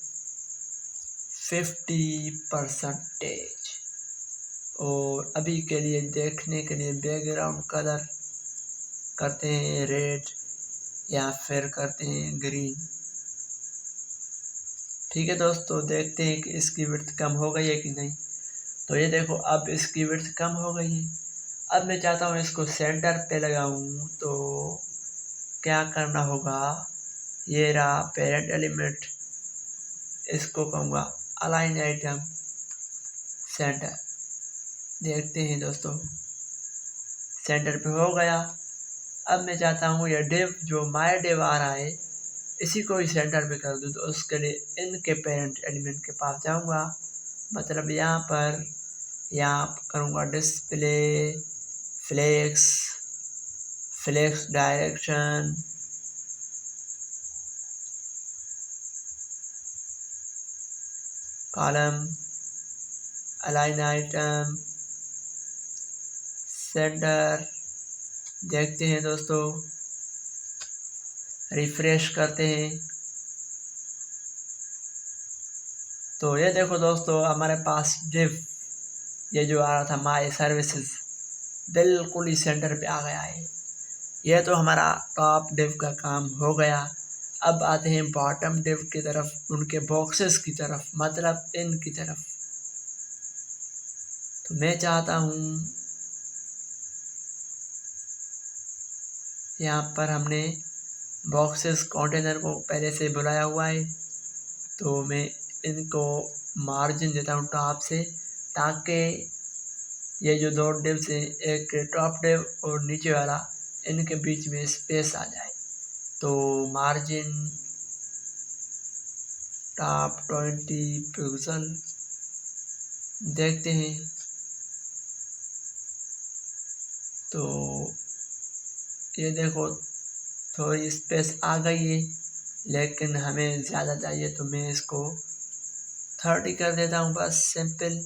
50%। और अभी के लिए देखने के लिए बैकग्राउंड कलर करते हैं रेड या फिर करते हैं ग्रीन। ठीक है दोस्तों, देखते हैं कि इसकी विड्थ कम हो गई है कि नहीं। तो ये देखो अब इसकी विड्थ कम हो गई है। अब मैं चाहता हूँ इसको सेंटर पे लगाऊँ। तो क्या करना होगा, ये रहा पेरेंट एलिमेंट, इसको कहूँगा अलाइन आइटम सेंटर। देखते हैं दोस्तों, सेंटर पे हो गया। अब मैं चाहता हूँ ये डिव जो माय डिव आ रहा है इसी को ही सेंटर पे कर दूँ। तो उसके लिए इनके पेरेंट एलिमेंट के पास जाऊँगा, मतलब यहाँ करूँगा display flex direction, column align item centre. देखते हैं दोस्तों, रिफ्रेश करते हैं। तो ये देखो दोस्तों हमारे पास डिव ये जो आ रहा था माय सर्विसेज बिल्कुल ही सेंटर पे आ गया है। यह तो हमारा टॉप डिव का काम हो गया। अब आते हैं बॉटम डिव की तरफ, उनके बॉक्सेस की तरफ, मतलब इन की तरफ। तो मैं चाहता हूँ यहाँ पर हमने बॉक्सेस कंटेनर को पहले से बुलाया हुआ है। तो मैं इनको मार्जिन देता हूँ टॉप से, ताकि ये जो दो डिव्स हैं, एक टॉप डिव और नीचे वाला, इनके बीच में स्पेस आ जाए। तो मार्जिन टॉप 20 पिक्सल। देखते हैं, तो ये देखो थोड़ी स्पेस आ गई है, लेकिन हमें ज़्यादा चाहिए। तो मैं इसको 30 कर देता हूँ, बस सिंपल।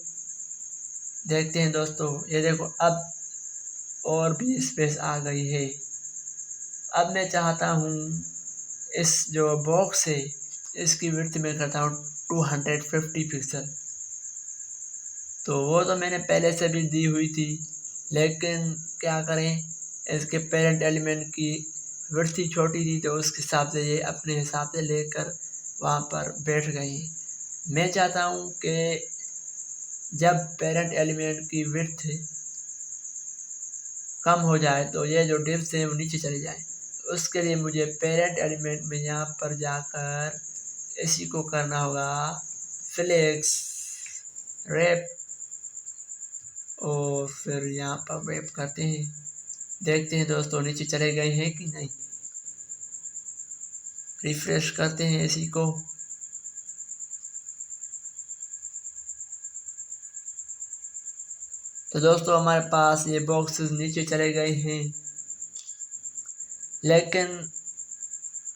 देखते हैं दोस्तों, ये देखो अब और भी स्पेस आ गई है। अब मैं चाहता हूँ इस जो बॉक्स है इसकी विड्थ में करता हूँ 250 पिक्सल। तो वो तो मैंने पहले से भी दी हुई थी, लेकिन क्या करें, इसके पेरेंट एलिमेंट की विड्थ ही छोटी थी। तो उसके हिसाब से ये अपने हिसाब से लेकर वहाँ पर बैठ गई। मैं चाहता हूँ कि जब पेरेंट एलिमेंट की विड्थ कम हो जाए तो ये जो डिव्स हैं वो नीचे चले जाए। उसके लिए मुझे पेरेंट एलिमेंट में यहाँ पर जाकर इसी को करना होगा फ्लेक्स रैप, और फिर यहाँ पर रैप करते हैं। देखते हैं दोस्तों नीचे चले गए हैं कि नहीं। रिफ्रेश करते हैं इसी को। तो दोस्तों हमारे पास ये बॉक्सेस नीचे चले गए हैं, लेकिन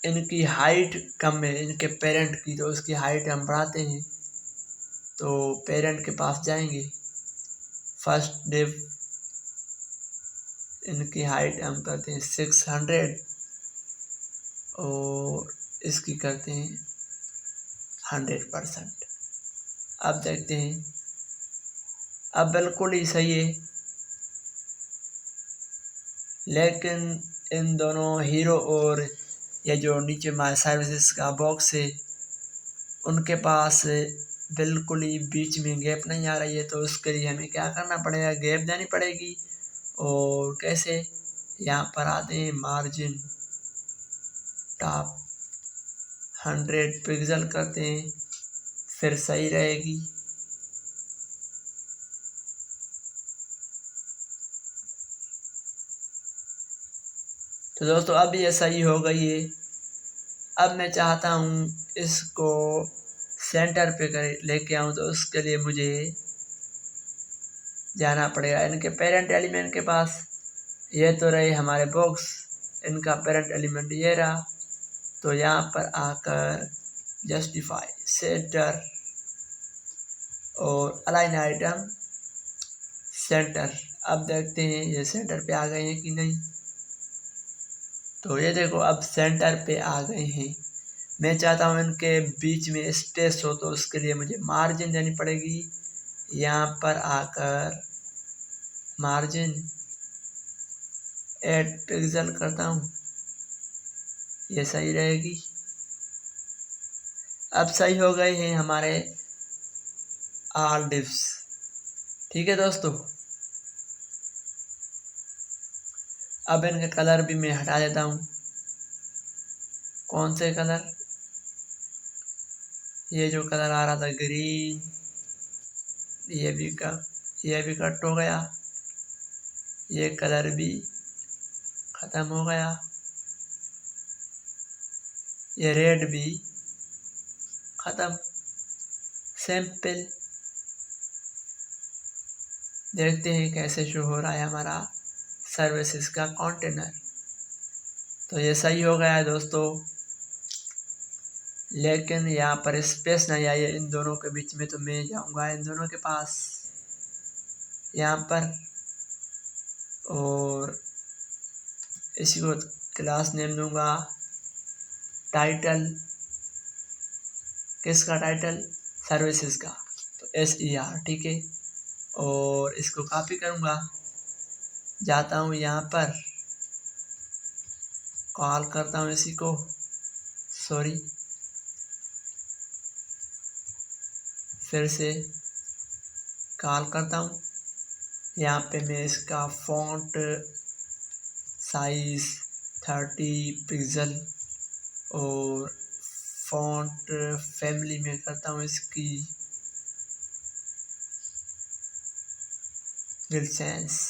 इनकी हाइट कम है इनके पेरेंट की, तो उसकी हाइट हम बढ़ाते हैं। तो पेरेंट के पास जाएंगे, फर्स्ट डिव इनकी हाइट हम करते हैं 600 और इसकी करते हैं 100%। अब देखते हैं, अब बिल्कुल ही सही है, लेकिन इन दोनों हीरो और ये जो नीचे माई सर्विसेज का बॉक्स है उनके पास बिल्कुल ही बीच में गैप नहीं आ रही है। तो उसके लिए हमें क्या करना पड़ेगा, गैप देनी पड़ेगी। और कैसे, यहाँ पर आते हैं मार्जिन टॉप 100 पिक्सल करते हैं, फिर सही रहेगी। तो दोस्तों अब ये सही हो गई है। अब मैं चाहता हूँ इसको सेंटर पे लेके आऊँ, तो उसके लिए मुझे जाना पड़ेगा इनके पेरेंट एलिमेंट के पास। ये तो रहे हमारे बॉक्स, इनका पेरेंट एलिमेंट ये रहा। तो यहाँ पर आकर जस्टिफाई सेंटर और अलाइन आइटम सेंटर। अब देखते हैं ये सेंटर पे आ गए हैं कि नहीं। तो ये देखो अब सेंटर पे आ गए हैं। मैं चाहता हूँ इनके बीच में स्पेस हो, तो उसके लिए मुझे मार्जिन देनी पड़ेगी। यहाँ पर आकर मार्जिन 8 पिक्सल करता हूँ, ये सही रहेगी। अब सही हो गए हैं हमारे ऑल डिव्स। ठीक है दोस्तों, अब इनके कलर भी मैं हटा देता हूँ। कौन से कलर, ये जो कलर आ रहा था ग्रीन, ये भी कट हो गया, ये कलर भी ख़त्म हो गया, ये रेड भी ख़त्म। सिंपल, देखते हैं कैसे शो हो रहा है हमारा सर्विसेज का कंटेनर। तो ये सही हो गया है दोस्तों, लेकिन यहाँ पर स्पेस नहीं आई है इन दोनों के बीच में। तो मैं जाऊँगा इन दोनों के पास यहाँ पर, और इसी को क्लास नेम दूंगा टाइटल। किसका टाइटल, सर्विसेज का, तो SER। ठीक है, और इसको कॉपी करूँगा, जाता हूँ यहाँ पर, कॉल करता हूँ इसी को, सॉरी फिर से कॉल करता हूँ। यहाँ पे मैं इसका फॉन्ट साइज 30 पिक्सल और फॉन्ट फैमिली में करता हूँ इसकी विल्सेंस।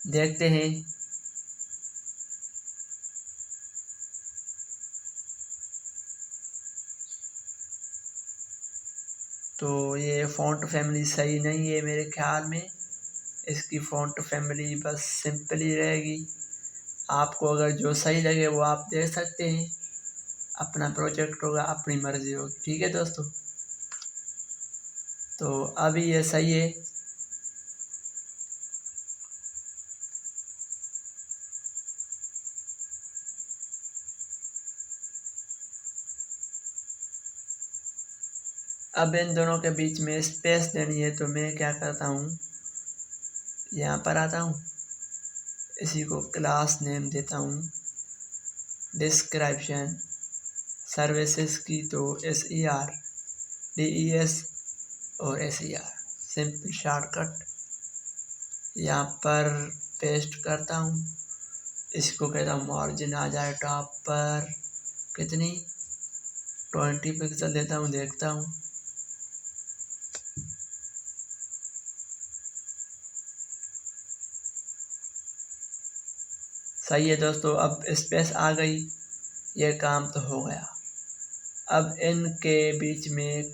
देखते हैं, तो ये फ़ॉन्ट फैमिली सही नहीं है मेरे ख्याल में। इसकी फ़ॉन्ट फैमिली बस सिंपल ही रहेगी। आपको अगर जो सही लगे वो आप दे सकते हैं, अपना प्रोजेक्ट होगा, अपनी मर्ज़ी होगी। ठीक है दोस्तों, तो अभी ये सही है। अब इन दोनों के बीच में स्पेस देनी है, तो मैं क्या करता हूँ, यहाँ पर आता हूँ, इसी को क्लास नेम देता हूँ डिस्क्रिप्शन सर्विसेज की, तो SER DES और SER सिंपल शॉर्टकट यहाँ पर पेस्ट करता हूँ। इसको कहता हूँ मार्जिन आ जाए टॉप पर कितनी 20 पिक्सल देता हूँ, देखता हूँ। सही है दोस्तों, अब स्पेस आ गई, ये काम तो हो गया। अब इनके बीच में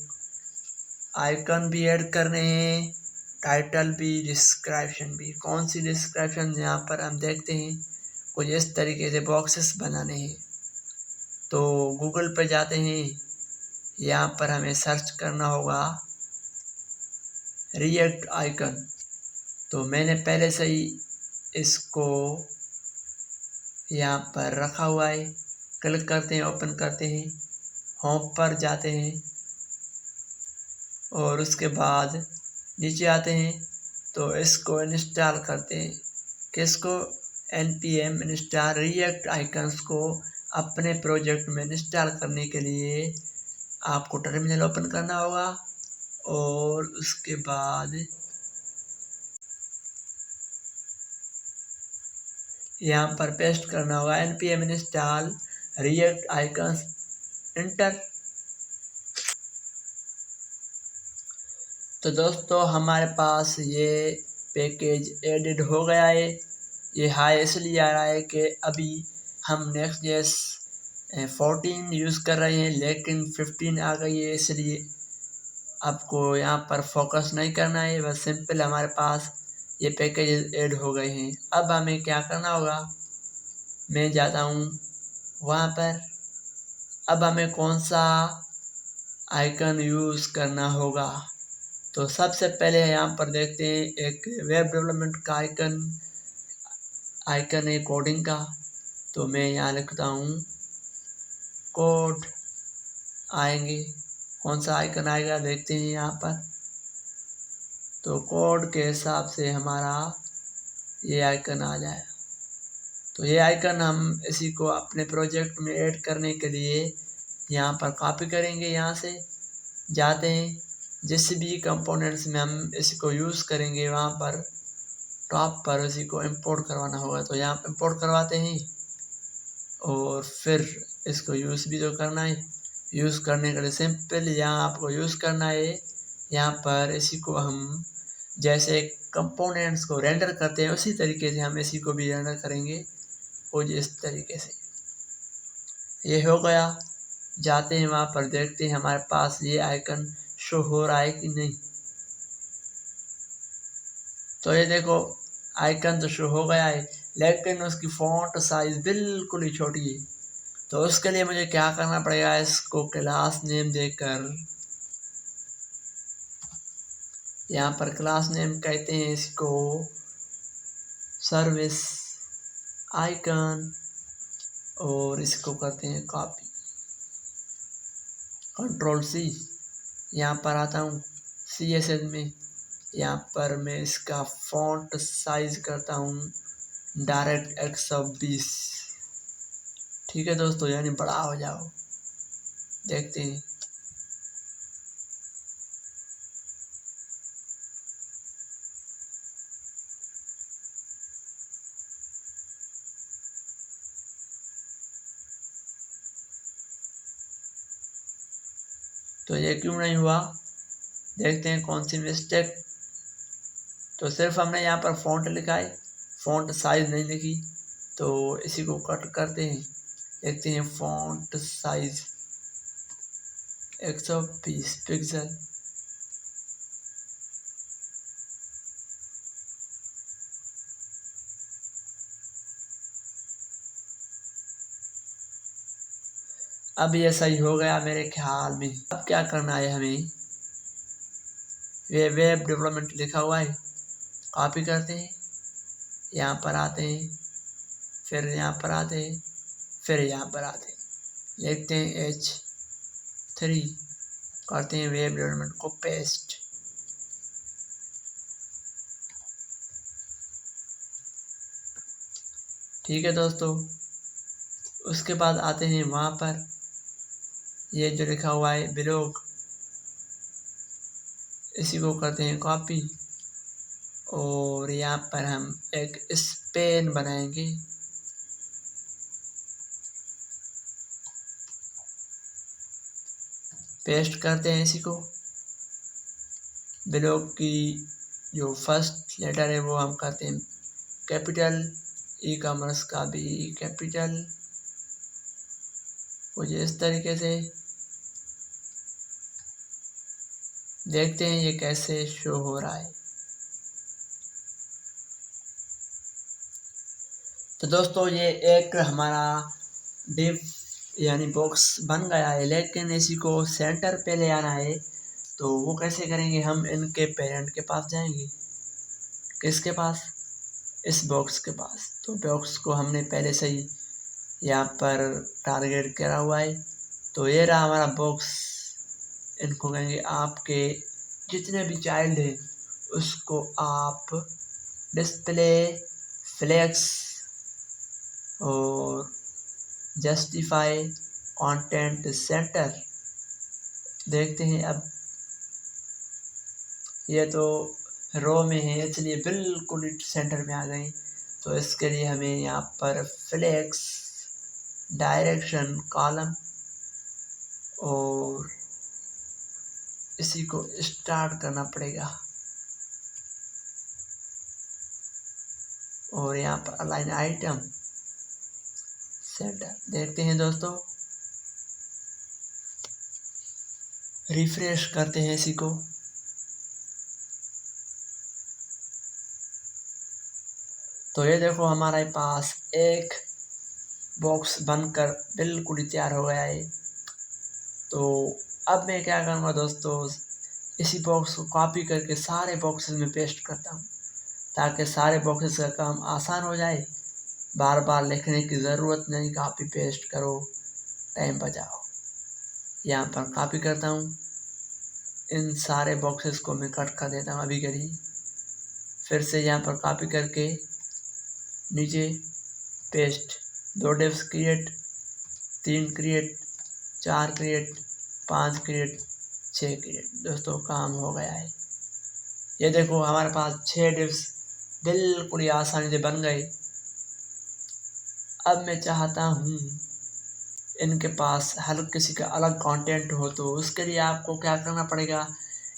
आइकन भी ऐड करने हैं, टाइटल भी, डिस्क्रिप्शन भी। कौन सी डिस्क्रिप्शन, यहाँ पर हम देखते हैं कुछ इस तरीके से बॉक्सेस बनाने हैं। तो गूगल पर जाते हैं, यहाँ पर हमें सर्च करना होगा रिएक्ट आइकन। तो मैंने पहले से ही इसको यहाँ पर रखा हुआ है। क्लिक करते हैं, ओपन करते हैं, होम पर जाते हैं और उसके बाद नीचे आते हैं तो इसको इंस्टॉल करते हैं। किसको? npm इंस्टॉल रिएक्ट आइकन्स को अपने प्रोजेक्ट में इंस्टॉल करने के लिए आपको टर्मिनल ओपन करना होगा और उसके बाद यहाँ पर पेस्ट करना होगा npm install react icons, inter. तो दोस्तों हमारे पास ये पैकेज एडिड हो गया है। ये हाई इसलिए आ रहा है कि अभी हम Next.js 14 यूज़ कर रहे हैं, लेकिन 15 आ गई है, इसलिए आपको यहाँ पर फोकस नहीं करना है। बस सिंपल हमारे पास ये पैकेज ऐड हो गए हैं। अब हमें क्या करना होगा, मैं जाता हूँ वहाँ पर। अब हमें कौन सा आइकन यूज़ करना होगा, तो सबसे पहले यहाँ पर देखते हैं एक वेब डेवलपमेंट का आइकन है कोडिंग का। तो मैं यहाँ लिखता हूँ कोड, आएंगे कौन सा आइकन आएगा देखते हैं यहाँ पर। तो कोड के हिसाब से हमारा ये आइकन आ जाएगा। तो ये आइकन हम इसी को अपने प्रोजेक्ट में ऐड करने के लिए यहाँ पर कॉपी करेंगे। यहाँ से जाते हैं, जिस भी कंपोनेंट्स में हम इसको यूज़ करेंगे वहाँ पर टॉप पर उसी को इंपोर्ट करवाना होगा। तो यहाँ पर इंपोर्ट करवाते हैं और फिर इसको यूज़ भी तो करना है। यूज़ करने के लिए सिंपल यहाँ आपको यूज़ करना है। यहाँ पर इसी को हम जैसे कंपोनेंट्स को रेंडर करते हैं उसी तरीके से हम इसी को भी रेंडर करेंगे कुछ इस तरीके से। ये हो गया। जाते हैं वहाँ पर, देखते हैं हमारे पास ये आइकन शो हो रहा है कि नहीं। तो ये देखो आइकन तो शो हो गया है, लेकिन उसकी फॉन्ट साइज बिल्कुल ही छोटी है। तो उसके लिए मुझे क्या करना पड़ेगा, इसको क्लास नेम देकर, यहाँ पर क्लास नेम कहते हैं इसको सर्विस आइकन, और इसको करते हैं कॉपी, Ctrl+C। यहाँ पर आता हूँ CSS में, यहाँ पर मैं इसका फॉन्ट साइज करता हूँ डायरेक्ट 120। ठीक है दोस्तों, यानी बड़ा हो जाओ। देखते हैं, तो ये क्यों नहीं हुआ, देखते हैं कौन सी मिस्टेक। तो सिर्फ हमने यहाँ पर फॉन्ट लिखा है, फॉन्ट साइज नहीं लिखी। तो इसी को कट करते हैं, देखते हैं फॉन्ट साइज 120 पिक्सल। अब ये सही हो गया मेरे ख्याल में। अब क्या करना है हमें, ये वेब डेवलपमेंट लिखा हुआ है, कॉपी करते हैं, यहाँ पर आते हैं, फिर यहाँ पर आते हैं, फिर यहाँ पर आते हैं, लिखते हैं H3, करते हैं वेब डेवलपमेंट को पेस्ट। ठीक है दोस्तों, उसके बाद आते हैं वहाँ पर, ये जो लिखा हुआ है ब्लॉग, इसी को करते हैं कॉपी और यहाँ पर हम एक स्पेन बनाएंगे। पेस्ट करते हैं इसी को। ब्लॉग की जो फर्स्ट लेटर है वो हम करते हैं कैपिटल, ई कॉमर्स का भी कैपिटल, कुछ इस तरीके से। देखते हैं ये कैसे शो हो रहा है। तो दोस्तों ये एक हमारा डिव यानी बॉक्स बन गया है, लेकिन इसी को सेंटर पे ले आना है। तो वो कैसे करेंगे, हम इनके पेरेंट के पास जाएंगे। किसके पास? इस बॉक्स के पास। तो बॉक्स को हमने पहले से ही यहाँ पर टारगेट करा हुआ है। तो ये रहा हमारा बॉक्स। इनको कहेंगे आपके जितने भी चाइल्ड हैं उसको आप डिस्प्ले, फ्लेक्स और जस्टिफाई कंटेंट सेंटर। देखते हैं अब ये तो रो में है इसलिए बिल्कुल सेंटर में आ गए। तो इसके लिए हमें यहाँ पर फ्लेक्स, डायरेक्शन कॉलम और इसी को स्टार्ट करना पड़ेगा। और यहाँ पर अलाइन आइटम सेंटर। देखते हैं दोस्तों, रिफ्रेश करते हैं इसी को। तो ये देखो हमारे पास एक बॉक्स बनकर बिल्कुल ही तैयार हो गया है। तो अब मैं क्या करूँगा दोस्तों, इसी बॉक्स को कॉपी करके सारे बॉक्सेस में पेस्ट करता हूँ, ताकि सारे बॉक्सेस का काम आसान हो जाए। बार बार लिखने की ज़रूरत नहीं, कॉपी पेस्ट करो, टाइम बचाओ। यहाँ पर कॉपी करता हूँ, इन सारे बॉक्सेस को मैं कट कर देता हूँ अभी के लिए। फिर से यहाँ पर कॉपी करके नीचे paste, 2 divs create, 3 create, 4 create, 5 create, 6 create. दोस्तों काम हो गया है। ये देखो हमारे पास 6 डिव्स बिल्कुल ही आसानी से बन गए। अब मैं चाहता हूँ इनके पास हर किसी का अलग कंटेंट हो, तो उसके लिए आपको क्या करना पड़ेगा,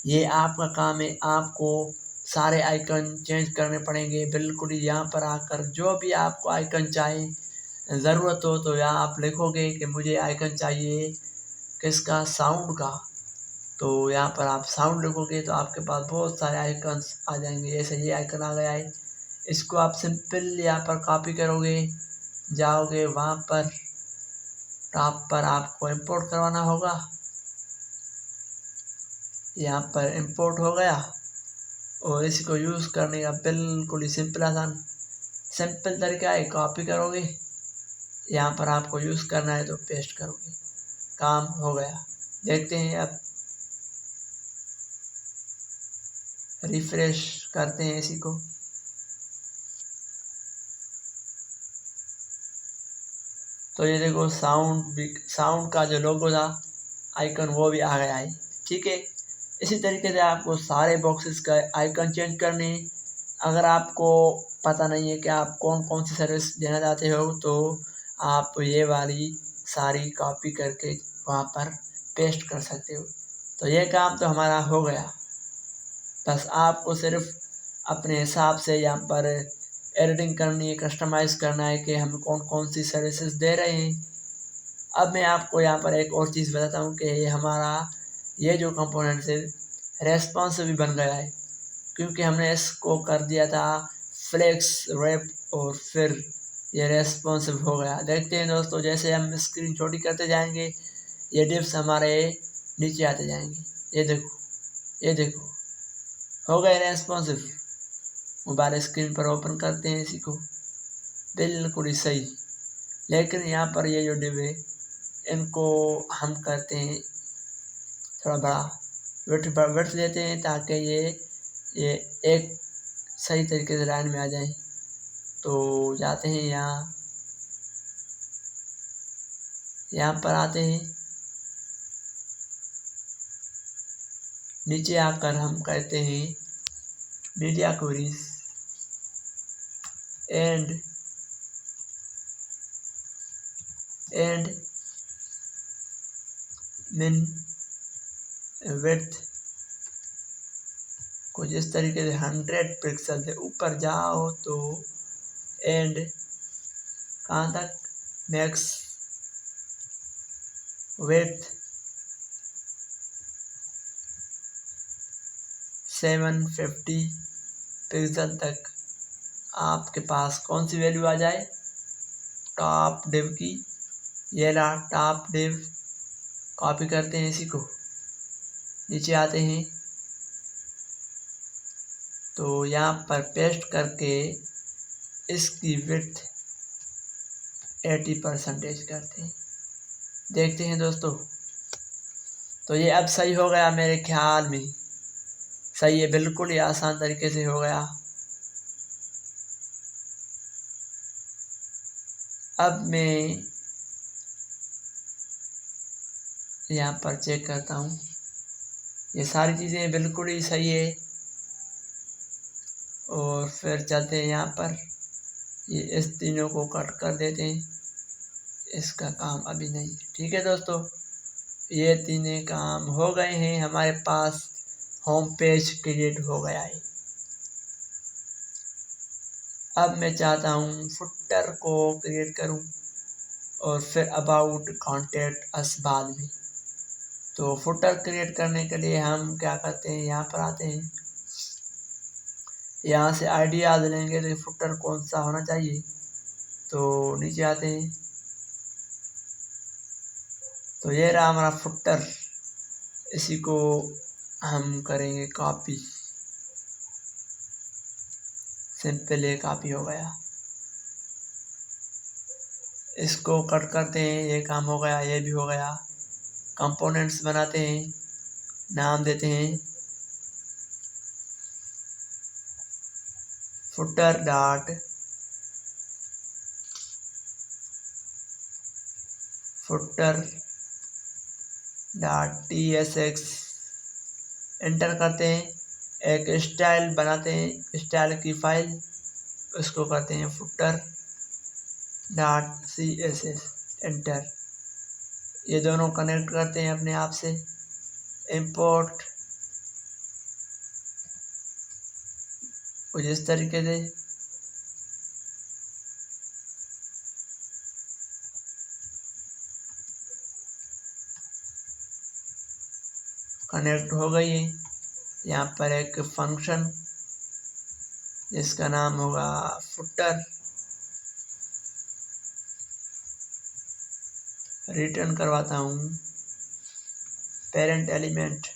ये आपका काम है। आपको सारे आइकन चेंज करने पड़ेंगे। बिल्कुल ही यहाँ पर आकर जो भी आपको आइकन चाहिए, ज़रूरत हो तो यहाँ आप लिखोगे कि मुझे आइकन चाहिए किसका, साउंड का। तो यहाँ पर आप साउंड लिखोगे तो आपके पास बहुत सारे आइकन्स आ जाएंगे। जैसे ये आइकन आ गया है, इसको आप सिंपल यहाँ पर कॉपी करोगे, जाओगे वहाँ पर टॉप पर आपको इंपोर्ट करवाना होगा। यहाँ पर इंपोर्ट हो गया और इसको यूज़ करने का बिल्कुल ही सिंपल तरीका है। कॉपी करोगे, यहाँ पर आपको यूज़ करना है तो पेस्ट करोगे, काम हो गया। देखते हैं अब, रिफ्रेश करते हैं इसी को। तो ये देखो साउंड का जो लोगो था आइकन वो भी आ गया है। ठीक है, इसी तरीके से आपको सारे बॉक्सेस का आइकन चेंज करने हैं। अगर आपको पता नहीं है कि आप कौन कौन सी सर्विस देना चाहते हो, तो आप ये वाली सारी कॉपी करके वहाँ पर पेस्ट कर सकते हो। तो ये काम तो हमारा हो गया। बस आपको सिर्फ अपने हिसाब से यहाँ पर एडिटिंग करनी है, कस्टमाइज़ करना है कि हम कौन कौन सी सर्विसेज दे रहे हैं। अब मैं आपको यहाँ पर एक और चीज़ बताता हूँ कि ये हमारा ये जो कंपोनेंट्स है रेस्पॉन्सिव भी बन गया है, क्योंकि हमने इसको कर दिया था फ्लेक्स रैप और फिर ये रेस्पॉन्सिव हो गया। देखते हैं दोस्तों, जैसे हम स्क्रीन छोटी करते जाएंगे ये डिप्स हमारे नीचे आते जाएंगे। ये देखो हो गए रेस्पॉन्सिव। मोबाइल स्क्रीन पर ओपन करते हैं इसी को, बिल्कुल ही सही। लेकिन यहाँ पर ये जो डिव है इनको हम करते हैं थोड़ा बड़ा, विड्थ देते हैं ताकि ये एक सही तरीके से लाइन में आ जाए। तो जाते हैं यहाँ पर आते हैं, नीचे आकर हम कहते हैं मीडिया क्वेरीज एंड मिन विड्थ को जिस तरीके से 100 पिक्सल से ऊपर जाओ तो एंड कहाँ तक, मैक्स विड्थ 750 पिक्सल तक आपके पास कौन सी वैल्यू आ जाए टॉप डिव की, ये रहा टॉप डिव। कॉपी करते हैं इसी को, नीचे आते हैं तो यहाँ पर पेस्ट करके इसकी विड्थ 80% करते हैं। देखते हैं दोस्तों, तो ये अब सही हो गया मेरे ख्याल में। सही है, बिल्कुल ही आसान तरीके से हो गया। अब मैं यहाँ पर चेक करता हूँ, ये सारी चीज़ें बिल्कुल ही सही है। और फिर चलते हैं यहाँ पर, ये इस तीनों को कट कर देते हैं, इसका काम अभी नहीं। ठीक है दोस्तों, ये तीनों काम हो गए हैं, हमारे पास होम पेज क्रिएट हो गया है। अब मैं चाहता हूँ फुटर को क्रिएट करूँ और फिर अबाउट कॉन्टैक्ट अस बाद में। तो फुटर क्रिएट करने के लिए हम क्या करते हैं, यहाँ पर आते हैं, यहाँ से आइडियाज लेंगे तो फुटर कौन सा होना चाहिए। तो नीचे आते हैं तो ये रहा हमारा फुटर, इसी को हम करेंगे कॉपी। सिंपल ये कॉपी हो गया, इसको कट करते हैं, ये काम हो गया, ये भी हो गया। कंपोनेंट्स बनाते हैं, नाम देते हैं footer dot footer .tsx, enter करते हैं। एक स्टाइल बनाते हैं, स्टाइल की फाइल, उसको करते हैं फुटर .css, एंटर। ये दोनों कनेक्ट करते हैं अपने आप से। इंपोर्ट कुछ इस तरीके से, कनेक्ट हो गई है। यहाँ पर एक फंक्शन जिसका नाम होगा फुटर, रिटर्न करवाता हूँ पेरेंट एलिमेंट,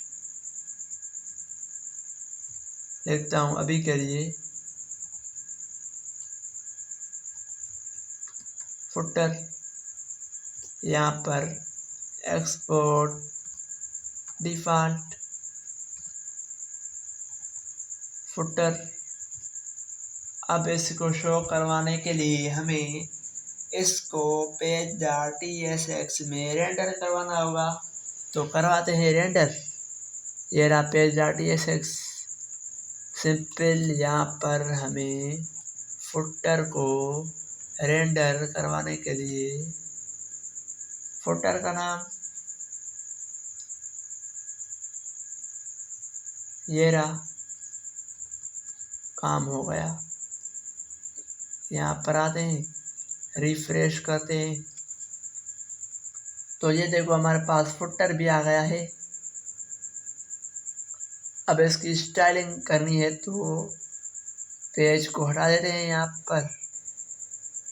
लिखता हूँ अभी के लिए फुटर। यहाँ पर एक्सपोर्ट डिफ़ॉल्ट फुटर। अब इसको शो करवाने के लिए हमें इसको page.tsx में रेंडर करवाना होगा। तो करवाते हैं रेंडर। ये रहा page.tsx। सिंपल यहाँ पर हमें फुटर को रेंडर करवाने के लिए फुटर का नाम ये रहा, काम हो गया। यहाँ पर आते हैं, रिफ्रेश करते हैं तो ये देखो हमारे पास फुटर भी आ गया है। अब इसकी स्टाइलिंग करनी है तो पेज को हटा देते हैं। यहाँ पर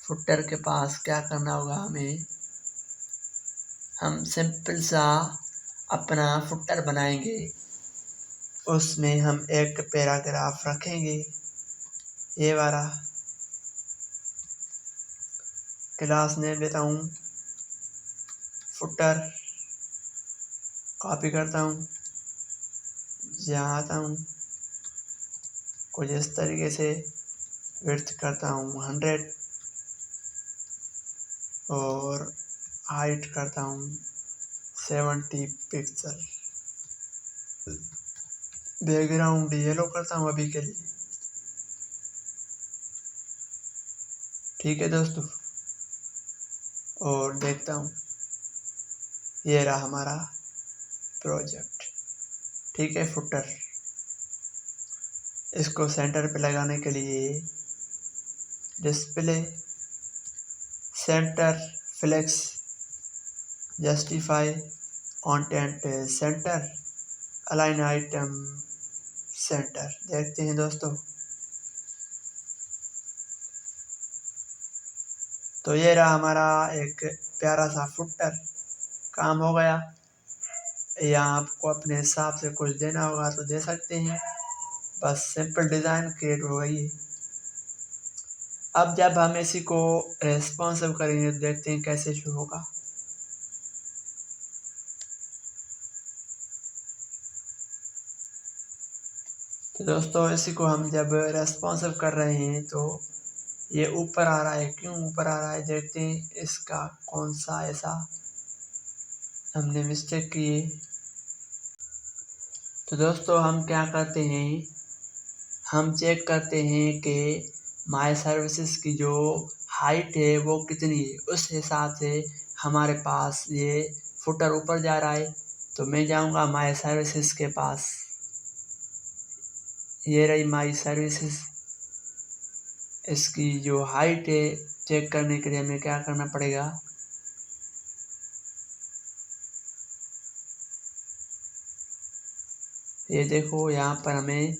फुटर के पास क्या करना होगा हमें, हम सिंपल सा अपना फुटर बनाएंगे, उसमें हम एक पैराग्राफ रखेंगे। ये वाला क्लास नेम लेता हूँ फुटर, कॉपी करता हूँ, यहाँ आता हूँ, कुछ इस तरीके से विड्थ करता हूँ 100 और हाइट करता हूँ 70 पिक्सल। बैकग्राउंड येलो करता हूँ अभी के लिए। ठीक है दोस्तों, और देखता हूँ, ये रहा हमारा प्रोजेक्ट। ठीक है, फुटर। इसको सेंटर पे लगाने के लिए display centre flex justify content centre align item centre. देखते हैं दोस्तों, तो ये रहा हमारा एक प्यारा सा फुटर, काम हो गया। यहाँ आपको अपने हिसाब से कुछ देना होगा तो दे सकते हैं, बस सिंपल डिज़ाइन क्रिएट हो गई है। अब जब हम इसी को रेस्पॉन्सिव करेंगे तो देखते हैं कैसे शो होगा। तो दोस्तों इसी को हम जब रेस्पॉन्सिव कर रहे हैं तो ये ऊपर आ रहा है, क्यों ऊपर आ रहा है देखते हैं इसका कौन सा ऐसा हमने मिस्टेक की है। तो दोस्तों हम क्या करते हैं, हम चेक करते हैं कि माय सर्विसेज की जो हाइट है वो कितनी है, उस हिसाब से हमारे पास ये फुटर ऊपर जा रहा है। तो मैं जाऊंगा माय सर्विसेज के पास, ये रही माय सर्विसेज। इसकी जो हाइट है चेक करने के लिए हमें क्या करना पड़ेगा, ये देखो यहाँ पर हमें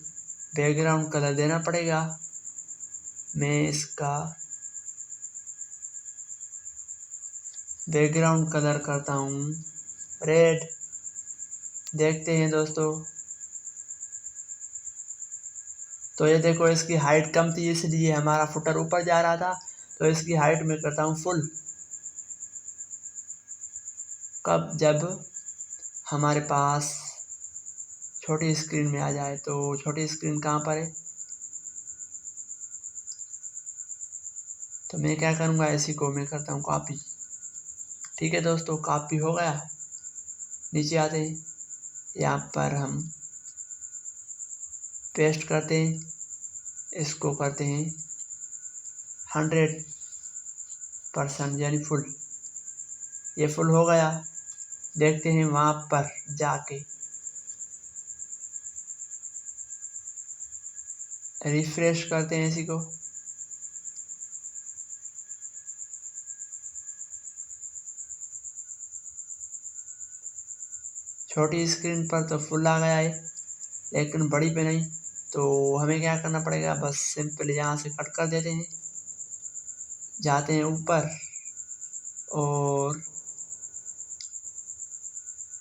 बैकग्राउंड कलर देना पड़ेगा। मैं इसका बैकग्राउंड कलर करता हूँ रेड। देखते हैं दोस्तों, तो ये देखो इसकी हाइट कम थी इसलिए हमारा फुटर ऊपर जा रहा था। तो इसकी हाइट मैं करता हूँ फुल। कब, जब हमारे पास छोटी स्क्रीन में आ जाए। तो छोटी स्क्रीन कहाँ पर है, तो मैं क्या करूँगा, इसी को मैं करता हूँ कॉपी। ठीक है दोस्तों, कॉपी हो गया। नीचे आते हैं, यहाँ पर हम पेस्ट करते हैं, इसको करते हैं 100% यानी फुल। ये फुल हो गया। देखते हैं वहाँ पर जाके रिफ्रेश करते हैं इसी को। छोटी स्क्रीन पर तो फुल आ गया है लेकिन बड़ी पे नहीं। तो हमें क्या करना पड़ेगा, बस सिंपल यहाँ से कट कर देते हैं, जाते हैं ऊपर और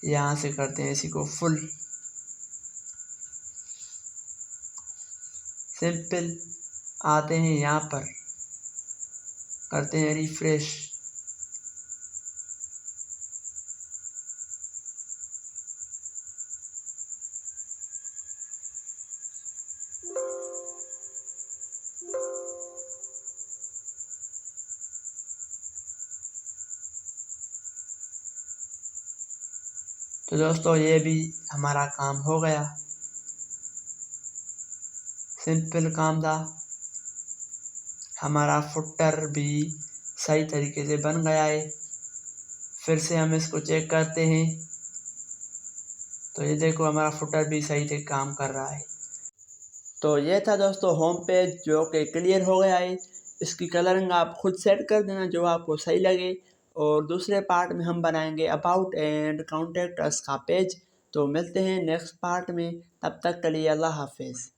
यहाँ से करते हैं इसी को फुल। सिंपल आते हैं यहाँ पर, करते हैं रिफ्रेश। तो दोस्तों ये भी हमारा काम हो गया, सिंपल काम था। हमारा फुटर भी सही तरीके से बन गया है। फिर से हम इसको चेक करते हैं, तो ये देखो हमारा फुटर भी सही से काम कर रहा है। तो ये था दोस्तों होम पेज जो कि क्लियर हो गया है। इसकी कलरिंग आप खुद सेट कर देना जो आपको सही लगे। और दूसरे पार्ट में हम बनाएंगे अबाउट एंड कॉन्टैक्ट अस का पेज। तो मिलते हैं नेक्स्ट पार्ट में, तब तक के लिए अल्लाह हाफिज़।